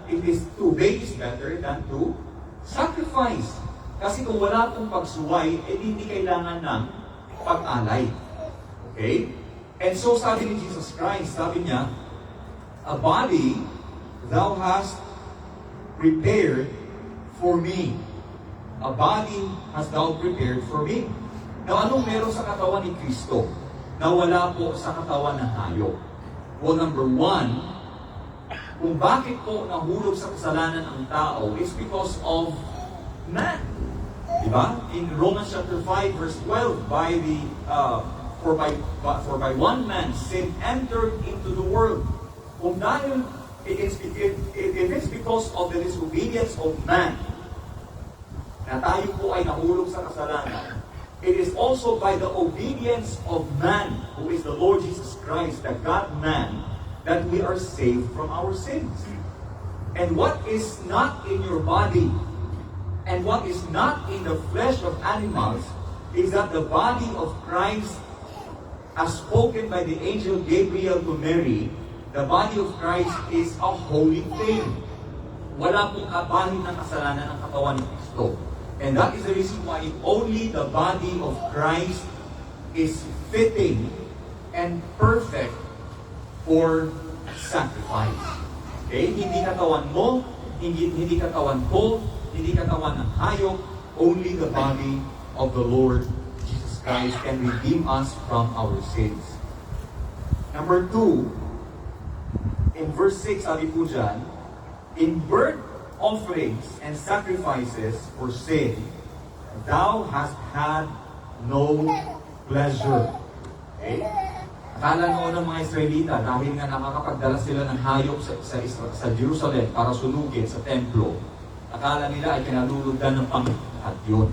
to sacrifice. Kasi kung wala pong pagsuway, hindi kailangan ng pag-alay. Okay? And so sabi ni Jesus Christ, sabi niya, a body thou hast prepared for me. A body hast thou prepared for me. Now, anong meron sa katawan ni Kristo na wala po sa katawan ng hayop? Well, number one, kung bakit po nahulog sa kasalanan ang tao is because of man. Diba? In Romans chapter 5 verse 12, for by one man sin entered into the world. Kung dahil if it's because of the disobedience of man na tayo po ay nahulog sa kasalanan, it is also by the obedience of man, who is the Lord Jesus Christ, the God-man, that we are saved from our sins. And what is not in your body, and what is not in the flesh of animals, is that the body of Christ, as spoken by the angel Gabriel to Mary, the body of Christ is a holy thing. Wala pong kabahin ng kasalanan ng katawan ni Kristo. And that is the reason why only the body of Christ is fitting and perfect for sacrifice. Okay? Hindi katawan mo, hindi katawan ko, hindi katawan ng hayop, only the body of the Lord Jesus Christ can redeem us from our sins. Number 2, in verse 6, sabi po dyan, in burnt offerings and sacrifices for sin, thou hast had no pleasure. Okay? Akala noon ng mga Israelita, dahil nga nakakapagdala sila ng hayop sa Jerusalem para sunugin sa templo, akala nila ay kinalulugdan ng Panginoon at yun.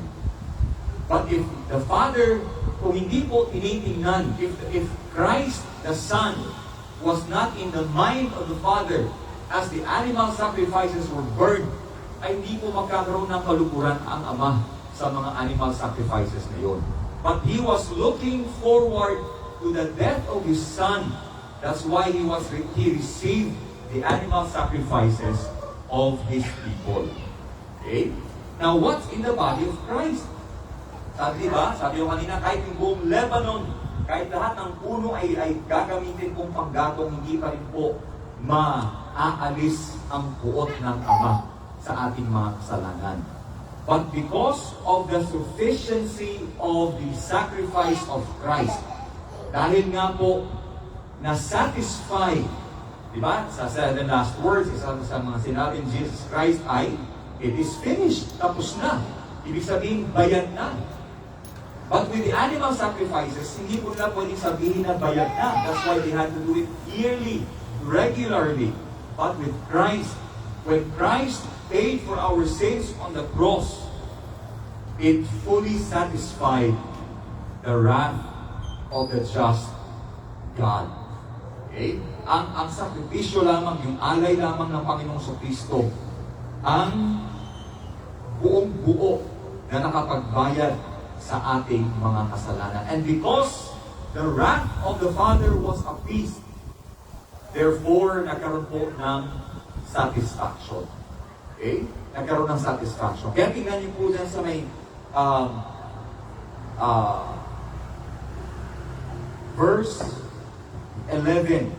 But if the Father, kung hindi po tinitingnan, if Christ the Son was not in the mind of the Father, as the animal sacrifices were burned, ay hindi po magkakaroon ng kalukuran ang Ama sa mga animal sacrifices na yun. But He was looking forward to the death of His Son. That's why He received the animal sacrifices of His people. Okay? Now, what's in the body of Christ? Sabi ko kanina, kahit yung buong Lebanon, kahit lahat ng puno ay gagamitin kong panggatong, hindi pa rin po maaalis ang puot ng Ama sa ating mga kasalanan. But because of the sufficiency of the sacrifice of Christ, dahil nga po na-satisfy, di ba? Sa the last words, isa sa mga sinabi ni Jesus Christ ay, it is finished, tapos na. Ibig sabihin, bayad na. But with the animal sacrifices, hindi po nila pwedeng sabihin na bayad na. That's why they had to do it yearly, regularly. But with Christ, when Christ paid for our sins on the cross, it fully satisfied the wrath of the just God. Okay? Ang sakripisyo lamang, yung alay lamang ng Panginoong Kristo, ang buong buo na nakapagbayad sa ating mga kasalanan. And because the wrath of the Father was appeased, therefore, nagkaroon po ng satisfaction. Okay? Nagkaroon ng satisfaction. Kaya tingnan niyo po dyan sa may verse 11,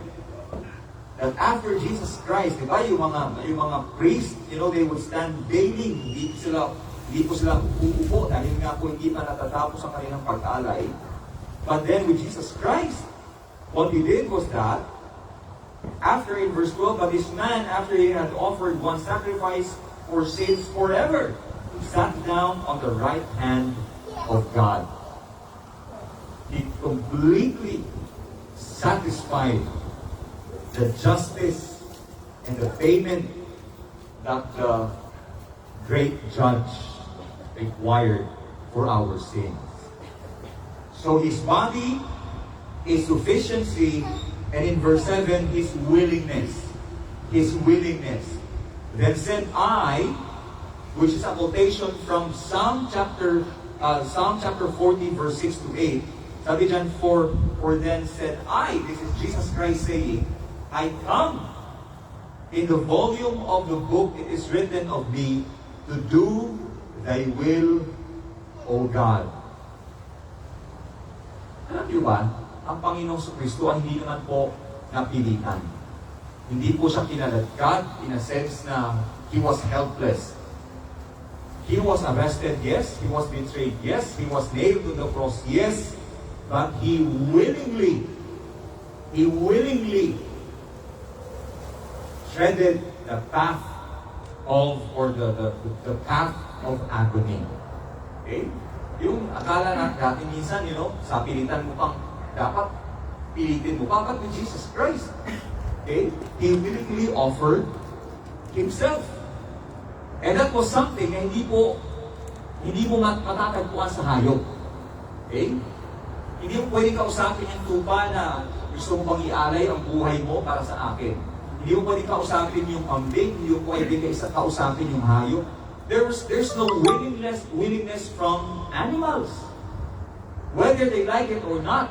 that after Jesus Christ, di ba, yung mga priests, they would stand daily, hindi po sila uupo dahil nga po hindi pa natatapos ang kanilang pag-alay. But then with Jesus Christ, what He did was that, after in verse 12, but this man, after he had offered one sacrifice for sins forever, he sat down on the right hand of God. He completely satisfied the justice and the payment that the great judge required for our sins. So His body, His sufficiency, and in verse 7, His willingness. His willingness. Then said I, which is a quotation from Psalm chapter 40, verse 6 to 8. Sabi dyan, for then said I, this is Jesus Christ saying, I come. In the volume of the book it is written of me to do Thy will, O God. Alam niyo ba, ang Panginoong Kristo ay hindi naman po napilitan. Hindi po siya kinaladkad in a sense na He was helpless. He was arrested, yes. He was betrayed, yes. He was nailed to the cross, yes. But He willingly treaded the path of, or the path of agony. Okay? Yung akala na dati minsan, sa pilitan mo pang, dapat pilitin mo pa, but with Jesus Christ, okay? He willingly offered Himself. And that was something na hindi mo matatagpuan sa hayop. Okay? Hindi mo pwedeng kausapin yung tupa na gusto mo bang ialay ang buhay mo para sa akin. Hindi mo pwede kausapin yung kambing, hindi mo pwede kausapin yung hayop. There's no willingness from animals. Whether they like it or not,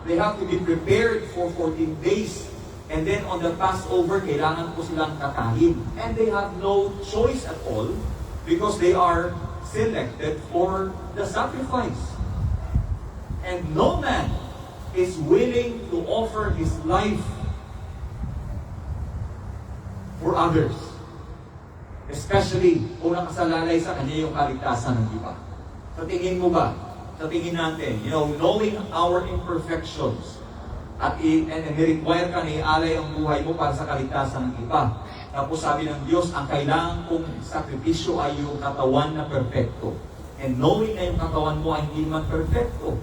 they have to be prepared for 14 days. And then on the Passover, kailangan po silang katahin. And they have no choice at all because they are selected for the sacrifice. And no man is willing to offer his life for others. Especially kung nakasalalay sa kanya yung kaligtasan ng iba. Sa tingin mo ba? Sa tingin natin, knowing our imperfections, at require ka na ialay ang buhay mo para sa kaligtasan ng iba. Tapos sabi ng Diyos, ang kailangan kong sakripisyo ay yung katawan na perfecto. And knowing na yung katawan mo ay hindi naman perfecto.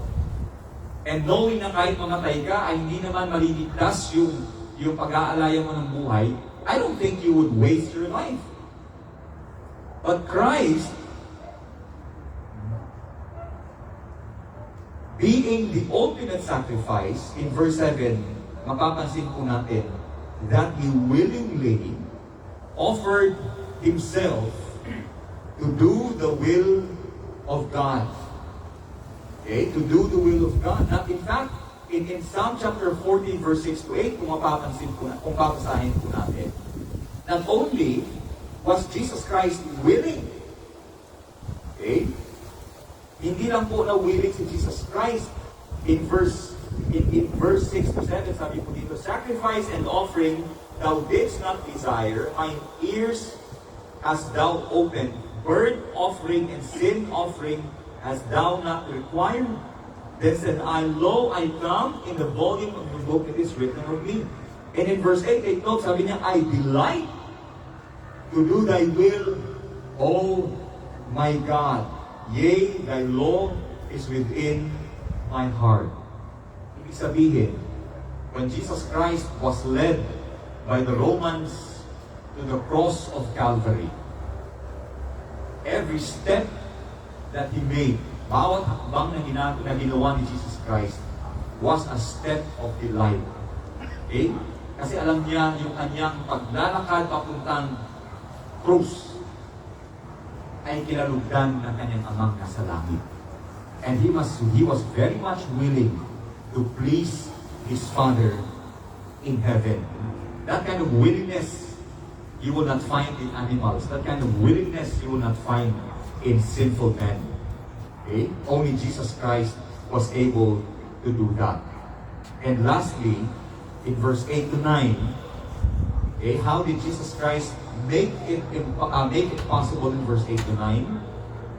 And knowing na kahit mamatay ka, ay hindi naman maliligtas yung pag-aalaya mo ng buhay, I don't think you would waste your life. But Christ, being the ultimate sacrifice, in verse 7, mapapansin po natin that He willingly offered Himself to do the will of God. Okay? To do the will of God. Not in fact, in Psalm chapter 14, verse 6 to 8, kung mapapansin po kung papasahin po natin, not only was Jesus Christ willing, okay? Hindi lang po na willing si Jesus Christ. In verse 6 to 7, sabi po dito, sacrifice and offering thou didst not desire, mine ears hast thou opened, burnt offering and sin offering hast thou not required. Then said I, lo, I come, in the volume of the book it is written of me. And in verse 8, sabi niya, I delight to do thy will, O my God. Yea, thy law is within my heart. Ibig sabihin, when Jesus Christ was led by the Romans to the cross of Calvary, every step that He made, bawat hakbang na ginawa ni Jesus Christ was a step of delight. Okay? Kasi alam niya yung kanyang paglalakad papuntang krus ay kinalugdan ng kanyang amang nasa langit. And he was very much willing to please His Father in heaven. That kind of willingness you will not find in animals. That kind of willingness you will not find in sinful men. Okay? Only Jesus Christ was able to do that. And lastly, in verse 8 to 9, okay, how did Jesus Christ make it possible in verse 8 to 9?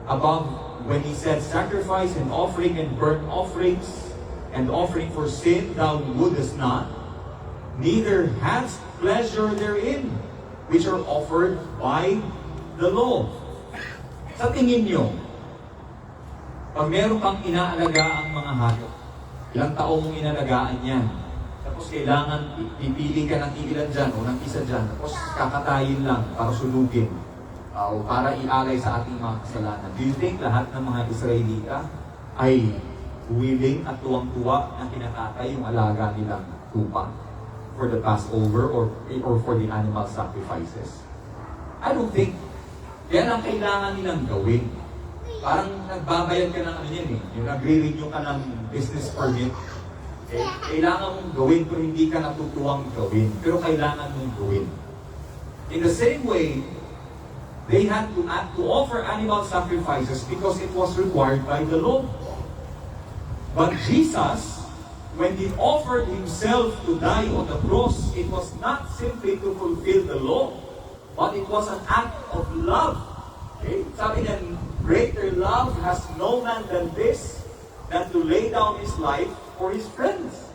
Above, when He said, sacrifice and offering and burnt offerings and offering for sin thou wouldest not, neither hadst pleasure therein, which are offered by the law. Sa tingin nyo, pag meron kang inaalagaan mga hayop, ilang taong mong inalagaan yan, tapos kailangan pipili ka ng ilan dyan o ng isa dyan, tapos kakatayin lang para sunugin o para ialay sa ating mga kasalanan. Do you think lahat ng mga Israelita ay willing at tuwang-tuwa na kinakatay yung alaga nilang tupa for the Passover or for the animal sacrifices? I don't think. Yan ang kailangan nilang gawin. Parang nagbabayad ka ng ano yan eh. Yung nagre-renew ka ng business permit. Okay? Kailangan mong gawin pero hindi ka natutuwang gawin. Pero kailangan mong gawin. In the same way, they had to offer animal sacrifices because it was required by the law. But Jesus, when He offered Himself to die on the cross, it was not simply to fulfill the law, but it was an act of love. Okay? Sabi niya, greater love has no man than this, than to lay down his life for his friends.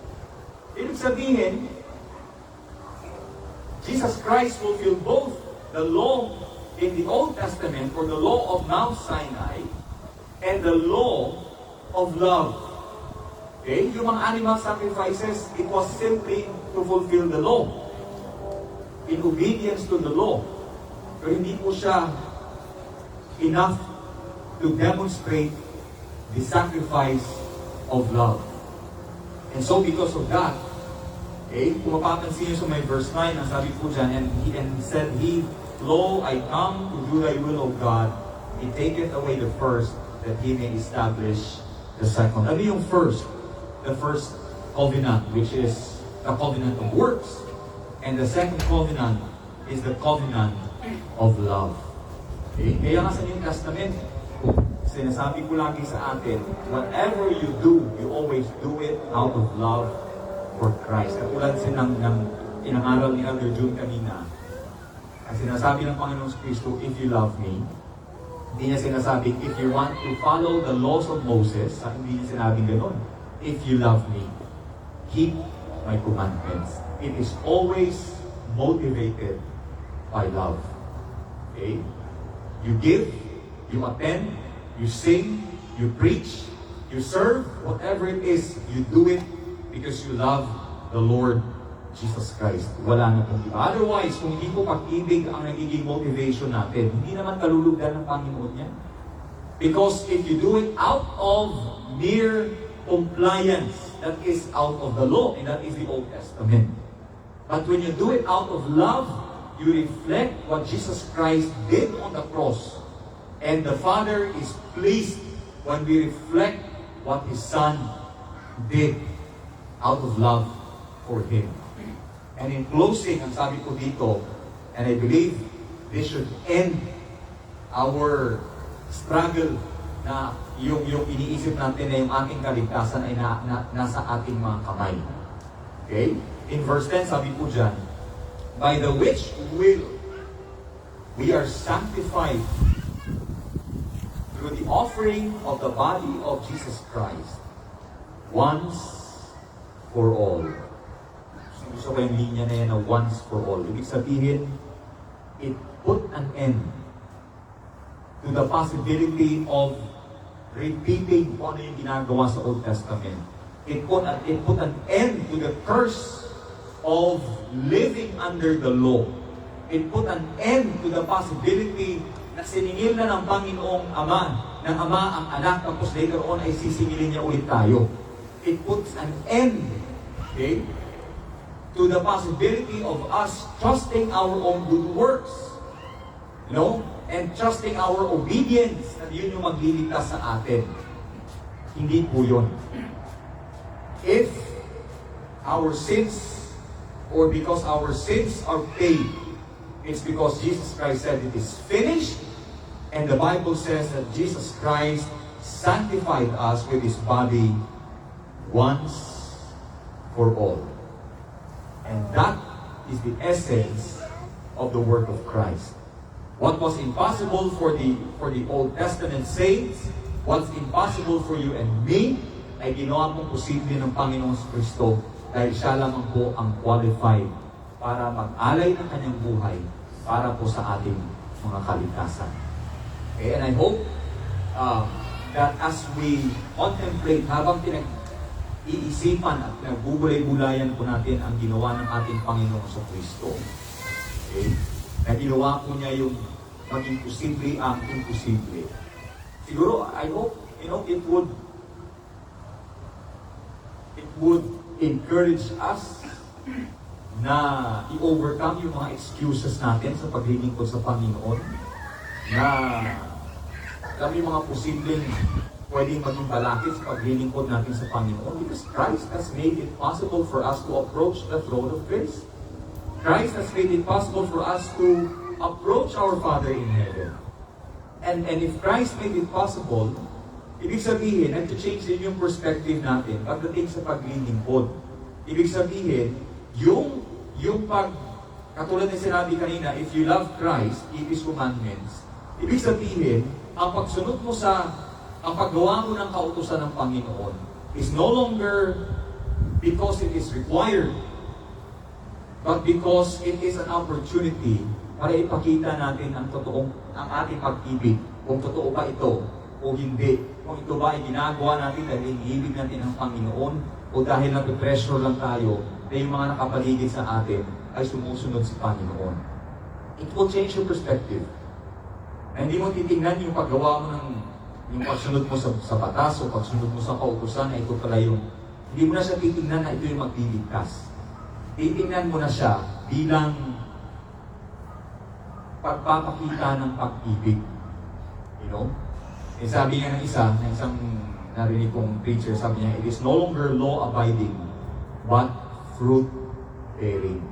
Ibig sabihin, Jesus Christ fulfilled both the law in the Old Testament, or the law of Mount Sinai, and the law of love. Okay? Yung mga animal sacrifices, it was simply to fulfill the law, in obedience to the law. Pero hindi po siya enough to demonstrate the sacrifice of love. And so because of that, Okay? Kung mapapansin nyo sa may verse 9, ang sabi po dyan, and he said, Lo, I come to do thy will, O God. He taketh away the first, that he may establish the second. Ano yung first? The first covenant, which is the covenant of works. And the second covenant is the covenant of love. Okay? Kaya nga sa New Testament, sinasabi ko lagi sa atin, whatever you do, you always do it out of love for Christ. Katulad ng inangaral ni Elder June kanina, ang sinasabi ng Panginoon Kristo, if you love me, hindi niya sinasabing, if you want to follow the laws of Moses, hindi niya sinabing ganun. If you love me, keep my commandments. It is always motivated by love. Okay? You give, you attend, you sing, you preach, you serve, whatever it is, you do it because you love the Lord Jesus Christ. Wala na pong iba. Otherwise, kung hindi po pag-ibig ang nagiging motivation natin, hindi naman kalulugdan ng Panginoon yan. Because if you do it out of mere compliance, that is out of the law, and that is the Old Testament. But when you do it out of love, you reflect what Jesus Christ did on the cross. And the Father is pleased when we reflect what His Son did out of love for Him. And in closing, ang sabi ko dito, and I believe this should end our struggle na yung iniisip natin na yung ating kaligtasan ay nasa ating mga kamay. Okay? In verse 10, sabi po dyan, by the which will we are sanctified through the offering of the body of Jesus Christ once for all. Gusto ko yung linya na yan na once for all. Ibig sabihin, it put an end to the possibility of repeating kung ano yung ginagawa sa Old Testament. It put an end to the curse of living under the law. It put an end to the possibility na siningil na ng Panginoong Ama, ng Ama ang anak, tapos later on ay sisingilin niya ulit tayo. It puts an end, okay, to the possibility of us trusting our own good works. No? And trusting our obedience na yun yung magliligtas sa atin. Hindi po yun. If our sins, or because our sins are paid, it's because Jesus Christ said it is finished, and the Bible says that Jesus Christ sanctified us with His body once for all. And that is the essence of the work of Christ. What was impossible for the Old Testament saints, what's impossible for you and me, ay ginawa mong posible ng Panginoong Kristo dahil siya lamang po ang qualified para mag-alay ng kanyang buhay para po sa ating mga kaligtasan. Okay, and I hope that as we contemplate, habang iisipan at nagbubulay-bulayan po natin ang ginawa ng ating Panginoon sa Kristo. Okay? Na ginawa po niya yung maging posible ang imposible. Siguro, I hope, it would encourage us na i-overcome yung mga excuses natin sa paglilingkod sa Panginoon. Na kami mga posibleng pwedeng maging balakid sa paglilingkod natin sa Panginoon because Christ has made it possible for us to approach the throne of grace. Christ has made it possible for us to approach our Father in heaven. And if Christ made it possible, ibig sabihin, nag-change din yung perspective natin pagdating sa paglilingkod. Ibig sabihin, katulad ng sinabi kanina, if you love Christ, keep His commandments, ibig sabihin, ang paggawa mo ng kautusan ng Panginoon is no longer because it is required, but because it is an opportunity para ipakita natin ang ating pag-ibig, kung totoo ba ito o hindi. Kung ito ba ay ginagawa natin dahil iniibig natin ang Panginoon o dahil napipressure lang tayo na yung mga nakapaligid sa atin ay sumusunod si Panginoon. It will change your perspective. Na hindi mo titingnan yung paggawa mo yung pagsunod mo sa batas o pagsunod mo sa kautusan na ito pala yung, hindi mo na siya titingnan na ito yung magliligtas. titingnan mo na siya bilang pagpapakita ng pag-ibig. You know? Eh, sabi nga ng isang narinig kong preacher, sabi niya, it is no longer law-abiding, but fruit-bearing.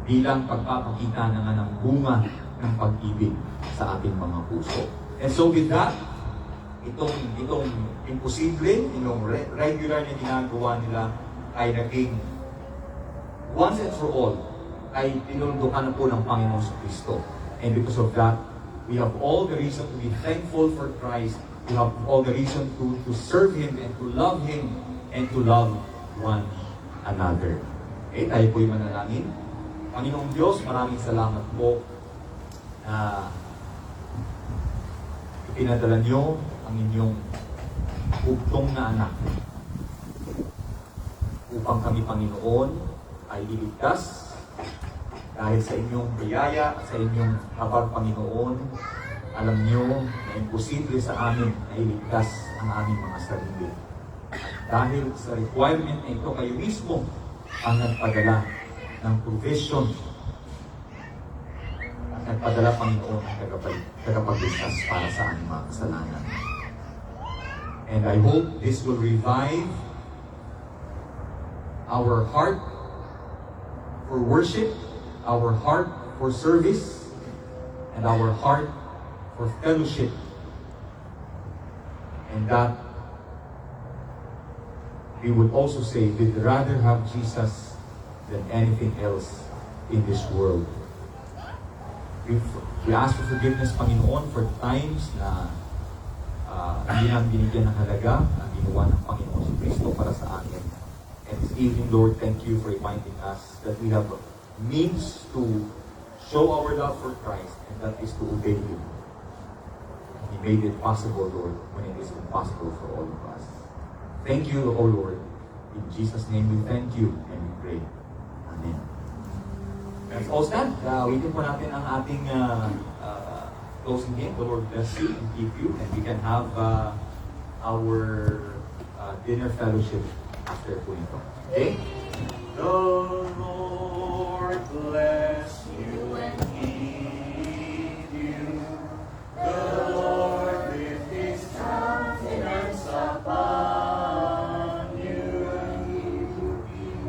Bilang pagpapakita na nga ng bunga ng pag-ibig sa ating mga puso. And so with that, itong imposible, regular na ginagawa nila ay naging once and for all, ay tinulundukan na po ng Panginoon sa Kristo. And because of that, we have all the reason to be thankful for Christ. We have all the reason to serve Him and to love Him and to love one another. Okay, tayo po'y manalangin. Panginoong Diyos, maraming salamat po na ipinadala niyo ang inyong bugtong na anak upang kami, Panginoon, ay iligtas dahil sa inyong biyaya at sa inyong habag, Panginoon. Alam niyo na imposible sa amin na iligtas ang aming mga sarili. At dahil sa requirement na ito, kayo mismo ang nagpadala ng provision at nagpadala, Panginoon, ng tagapagligtas para sa aming mga kasalanan. And I hope this will revive our heart for worship, our heart for service, and our heart for fellowship. And that we would also say we'd rather have Jesus than anything else in this world. We ask for forgiveness, Panginoon, for times na hindi namin binigyan ng halaga ang ginawa ng Panginoon si Kristo para sa atin. And this evening, Lord, thank you for reminding us that we have means to show our love for Christ, and that is to obey Him. He made it possible, Lord, when it is impossible for all of us. Thank you, O Lord. In Jesus' name we thank you and we pray. Amen. Let's all stand. Waitin po natin ang ating closing hymn. The Lord bless you and keep you, and we can have our dinner fellowship after po ito. Okay? The Lord bless you and keep you. The Lord lift His countenance upon you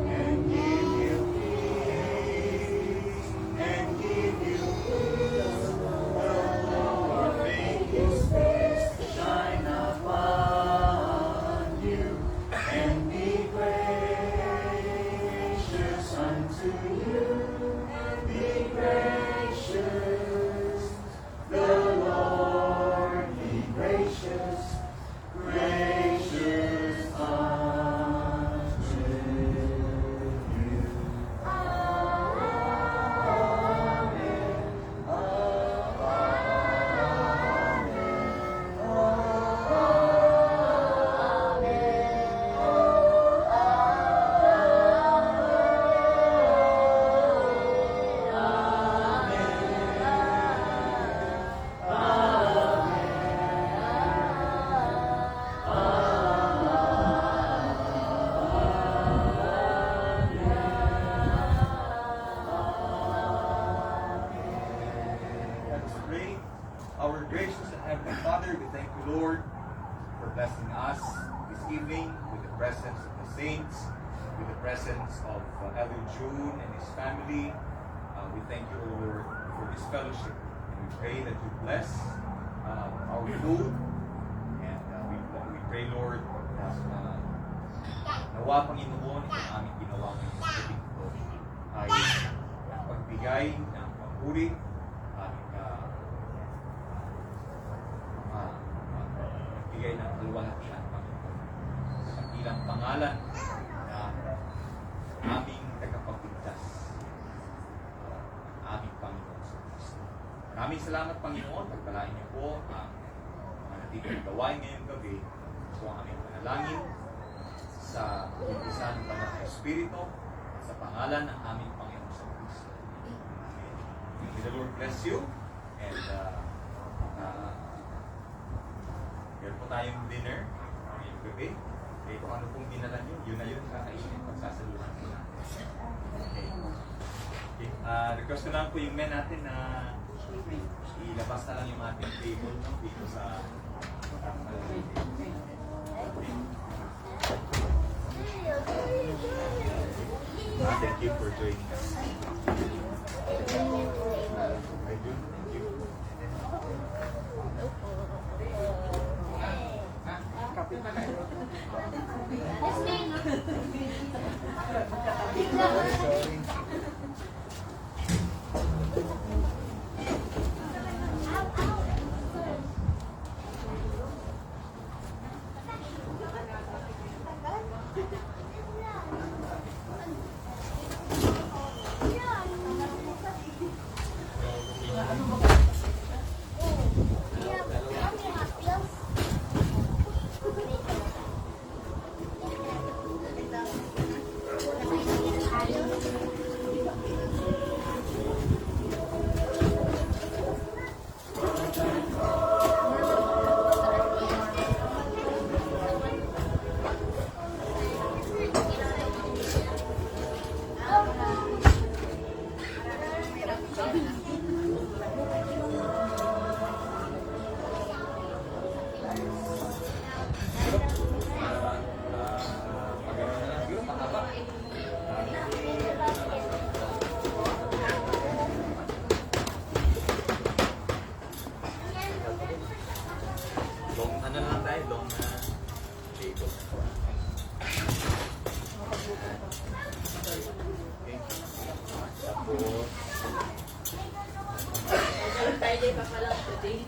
and give you peace, and give you peace. The Lord make His face to shine upon you and be gracious unto you. Be gracious. The Lord be gracious, gracious unto you. Let us pray. Our gracious and heavenly Father, we thank you, Lord, for blessing us this evening with the presence of the saints, with the presence of Elder June and his family. We thank you, O Lord, for this fellowship. And we pray that you bless our food. And we pray, Lord, that nawa, Panginoon, itong aming ginawa ngayong gabi ito ay pagbigay ng papuri at magbigay ng kaluwalhatian, Panginoon, sa kabilang pangalan ng aming tagapagligtas, aming Panginoon sa Kristo. Maraming salamat, Panginoon. Pagpalain niyo po ang mga natiting gawain ngayong gabi. Ito ang aming panalangin sa umpisa ng Banal na Espiritu sa pangalan ng aming Panginoon sa Kristo. Amen. May the Lord bless you. And meron po tayong dinner ngayong gabi. Okay, kung ano pong dinala nyo, yun na yun, kakainin, pagsasaluhan po natin. Okay. Okay. Request ko lang po yung men natin na ilabas na lang yung ating table no, dito sa thank you for joining us. I do. Thank you. Long, ano lang tayo, long na table. Okay. Tapos, Friday pa pala today.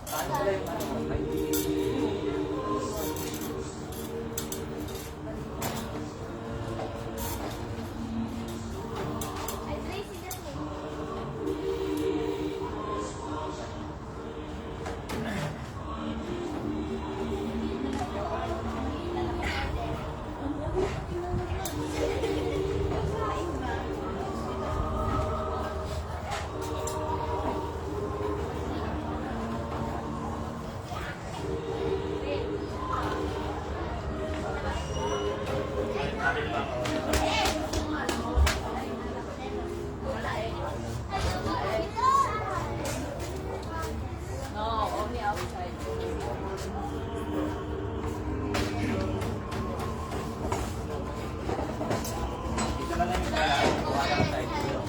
paano pala yung ano? No, only outside. Dito na lang yung kuha lang tayo dito.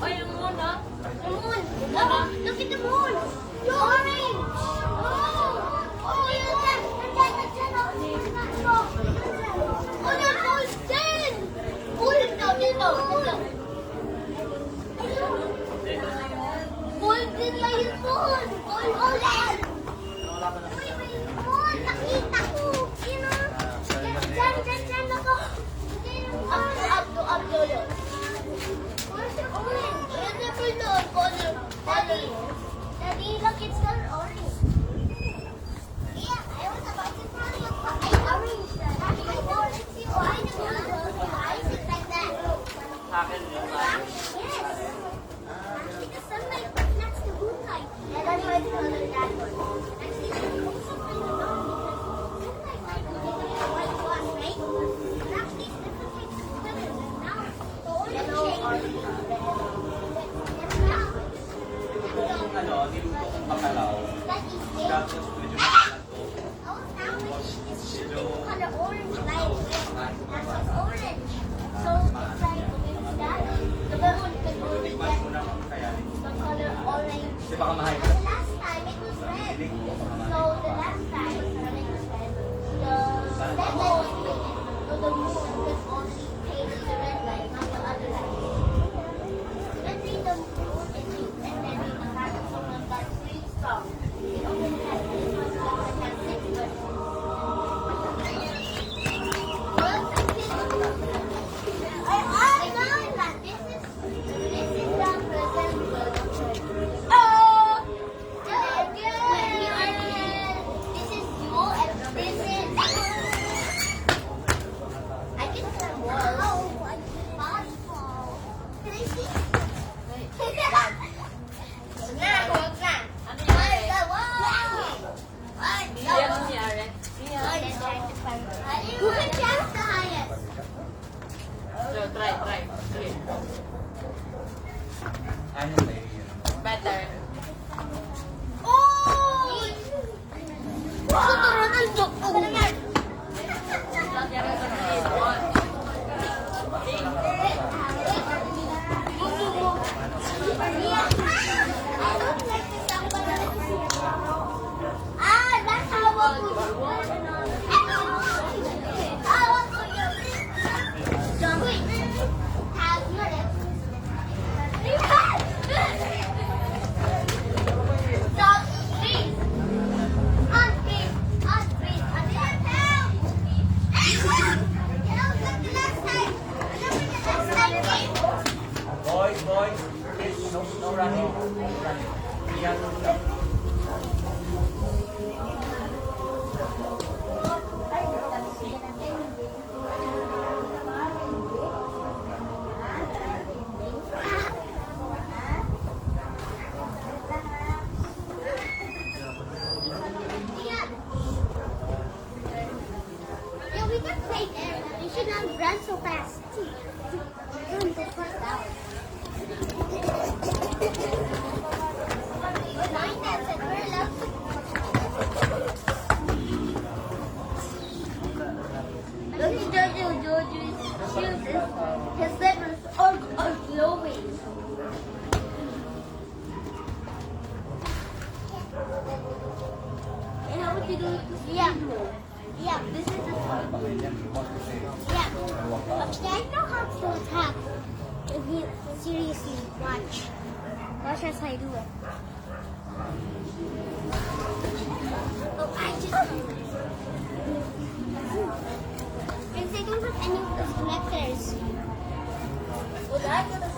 Oh, yung moon, ah. Look at the moon! You're orange! Oh! Oh, look at Oh, you're golden! Golden na yung moon! Golden! Uy, may moon! Nakita ko! Sino? Diyan ako! Up, Lolo. Where's your orange? I never know. Daddy, look, it's not orange. Yeah, I was about to tell you orange. Daddy, I know it's you. I know. Why is it like that? Yes. Actually, the sunlight reflects the moonlight. Yeah, that's why it's colored that one. Actually, it looks something wrong because sunlight might be whitewash, right? But actually, it's different types of colors. And now, the orange changes. Yung ano, niluto kong bakalaw. That is it. Tapos medyo makalat to. Oh, now it's shifting color orange light. That's what's orange. So it's like that. The moon Tikman ko na kung kayanin. the color orange. Kasi baka mahal. And the last time it was red. So the last time when it was red, the red light was green. So the moon was only pale the red light, not the other light. Let's say the moon is pink and then the candle someone got green strong. It only has this one color that has six but well, I Ano tayo yun? Better. Oh! Tuturunan ko. Lagyan ko ng table. Ah, that's how I would do Boys, please, no running. No running. Iyan. Yeah, we can play there. You should not run so fast. Run so fast out. Nine times and we're allowed to. Look at Jojo's shoes. His slippers are glowing. And how would you do it? Yeah. Yeah, this is the yeah. Okay, I know how to attack. If you seriously watch. Watch as I do it. Oh, I just. Because I don't have any of those connectors. Well, that's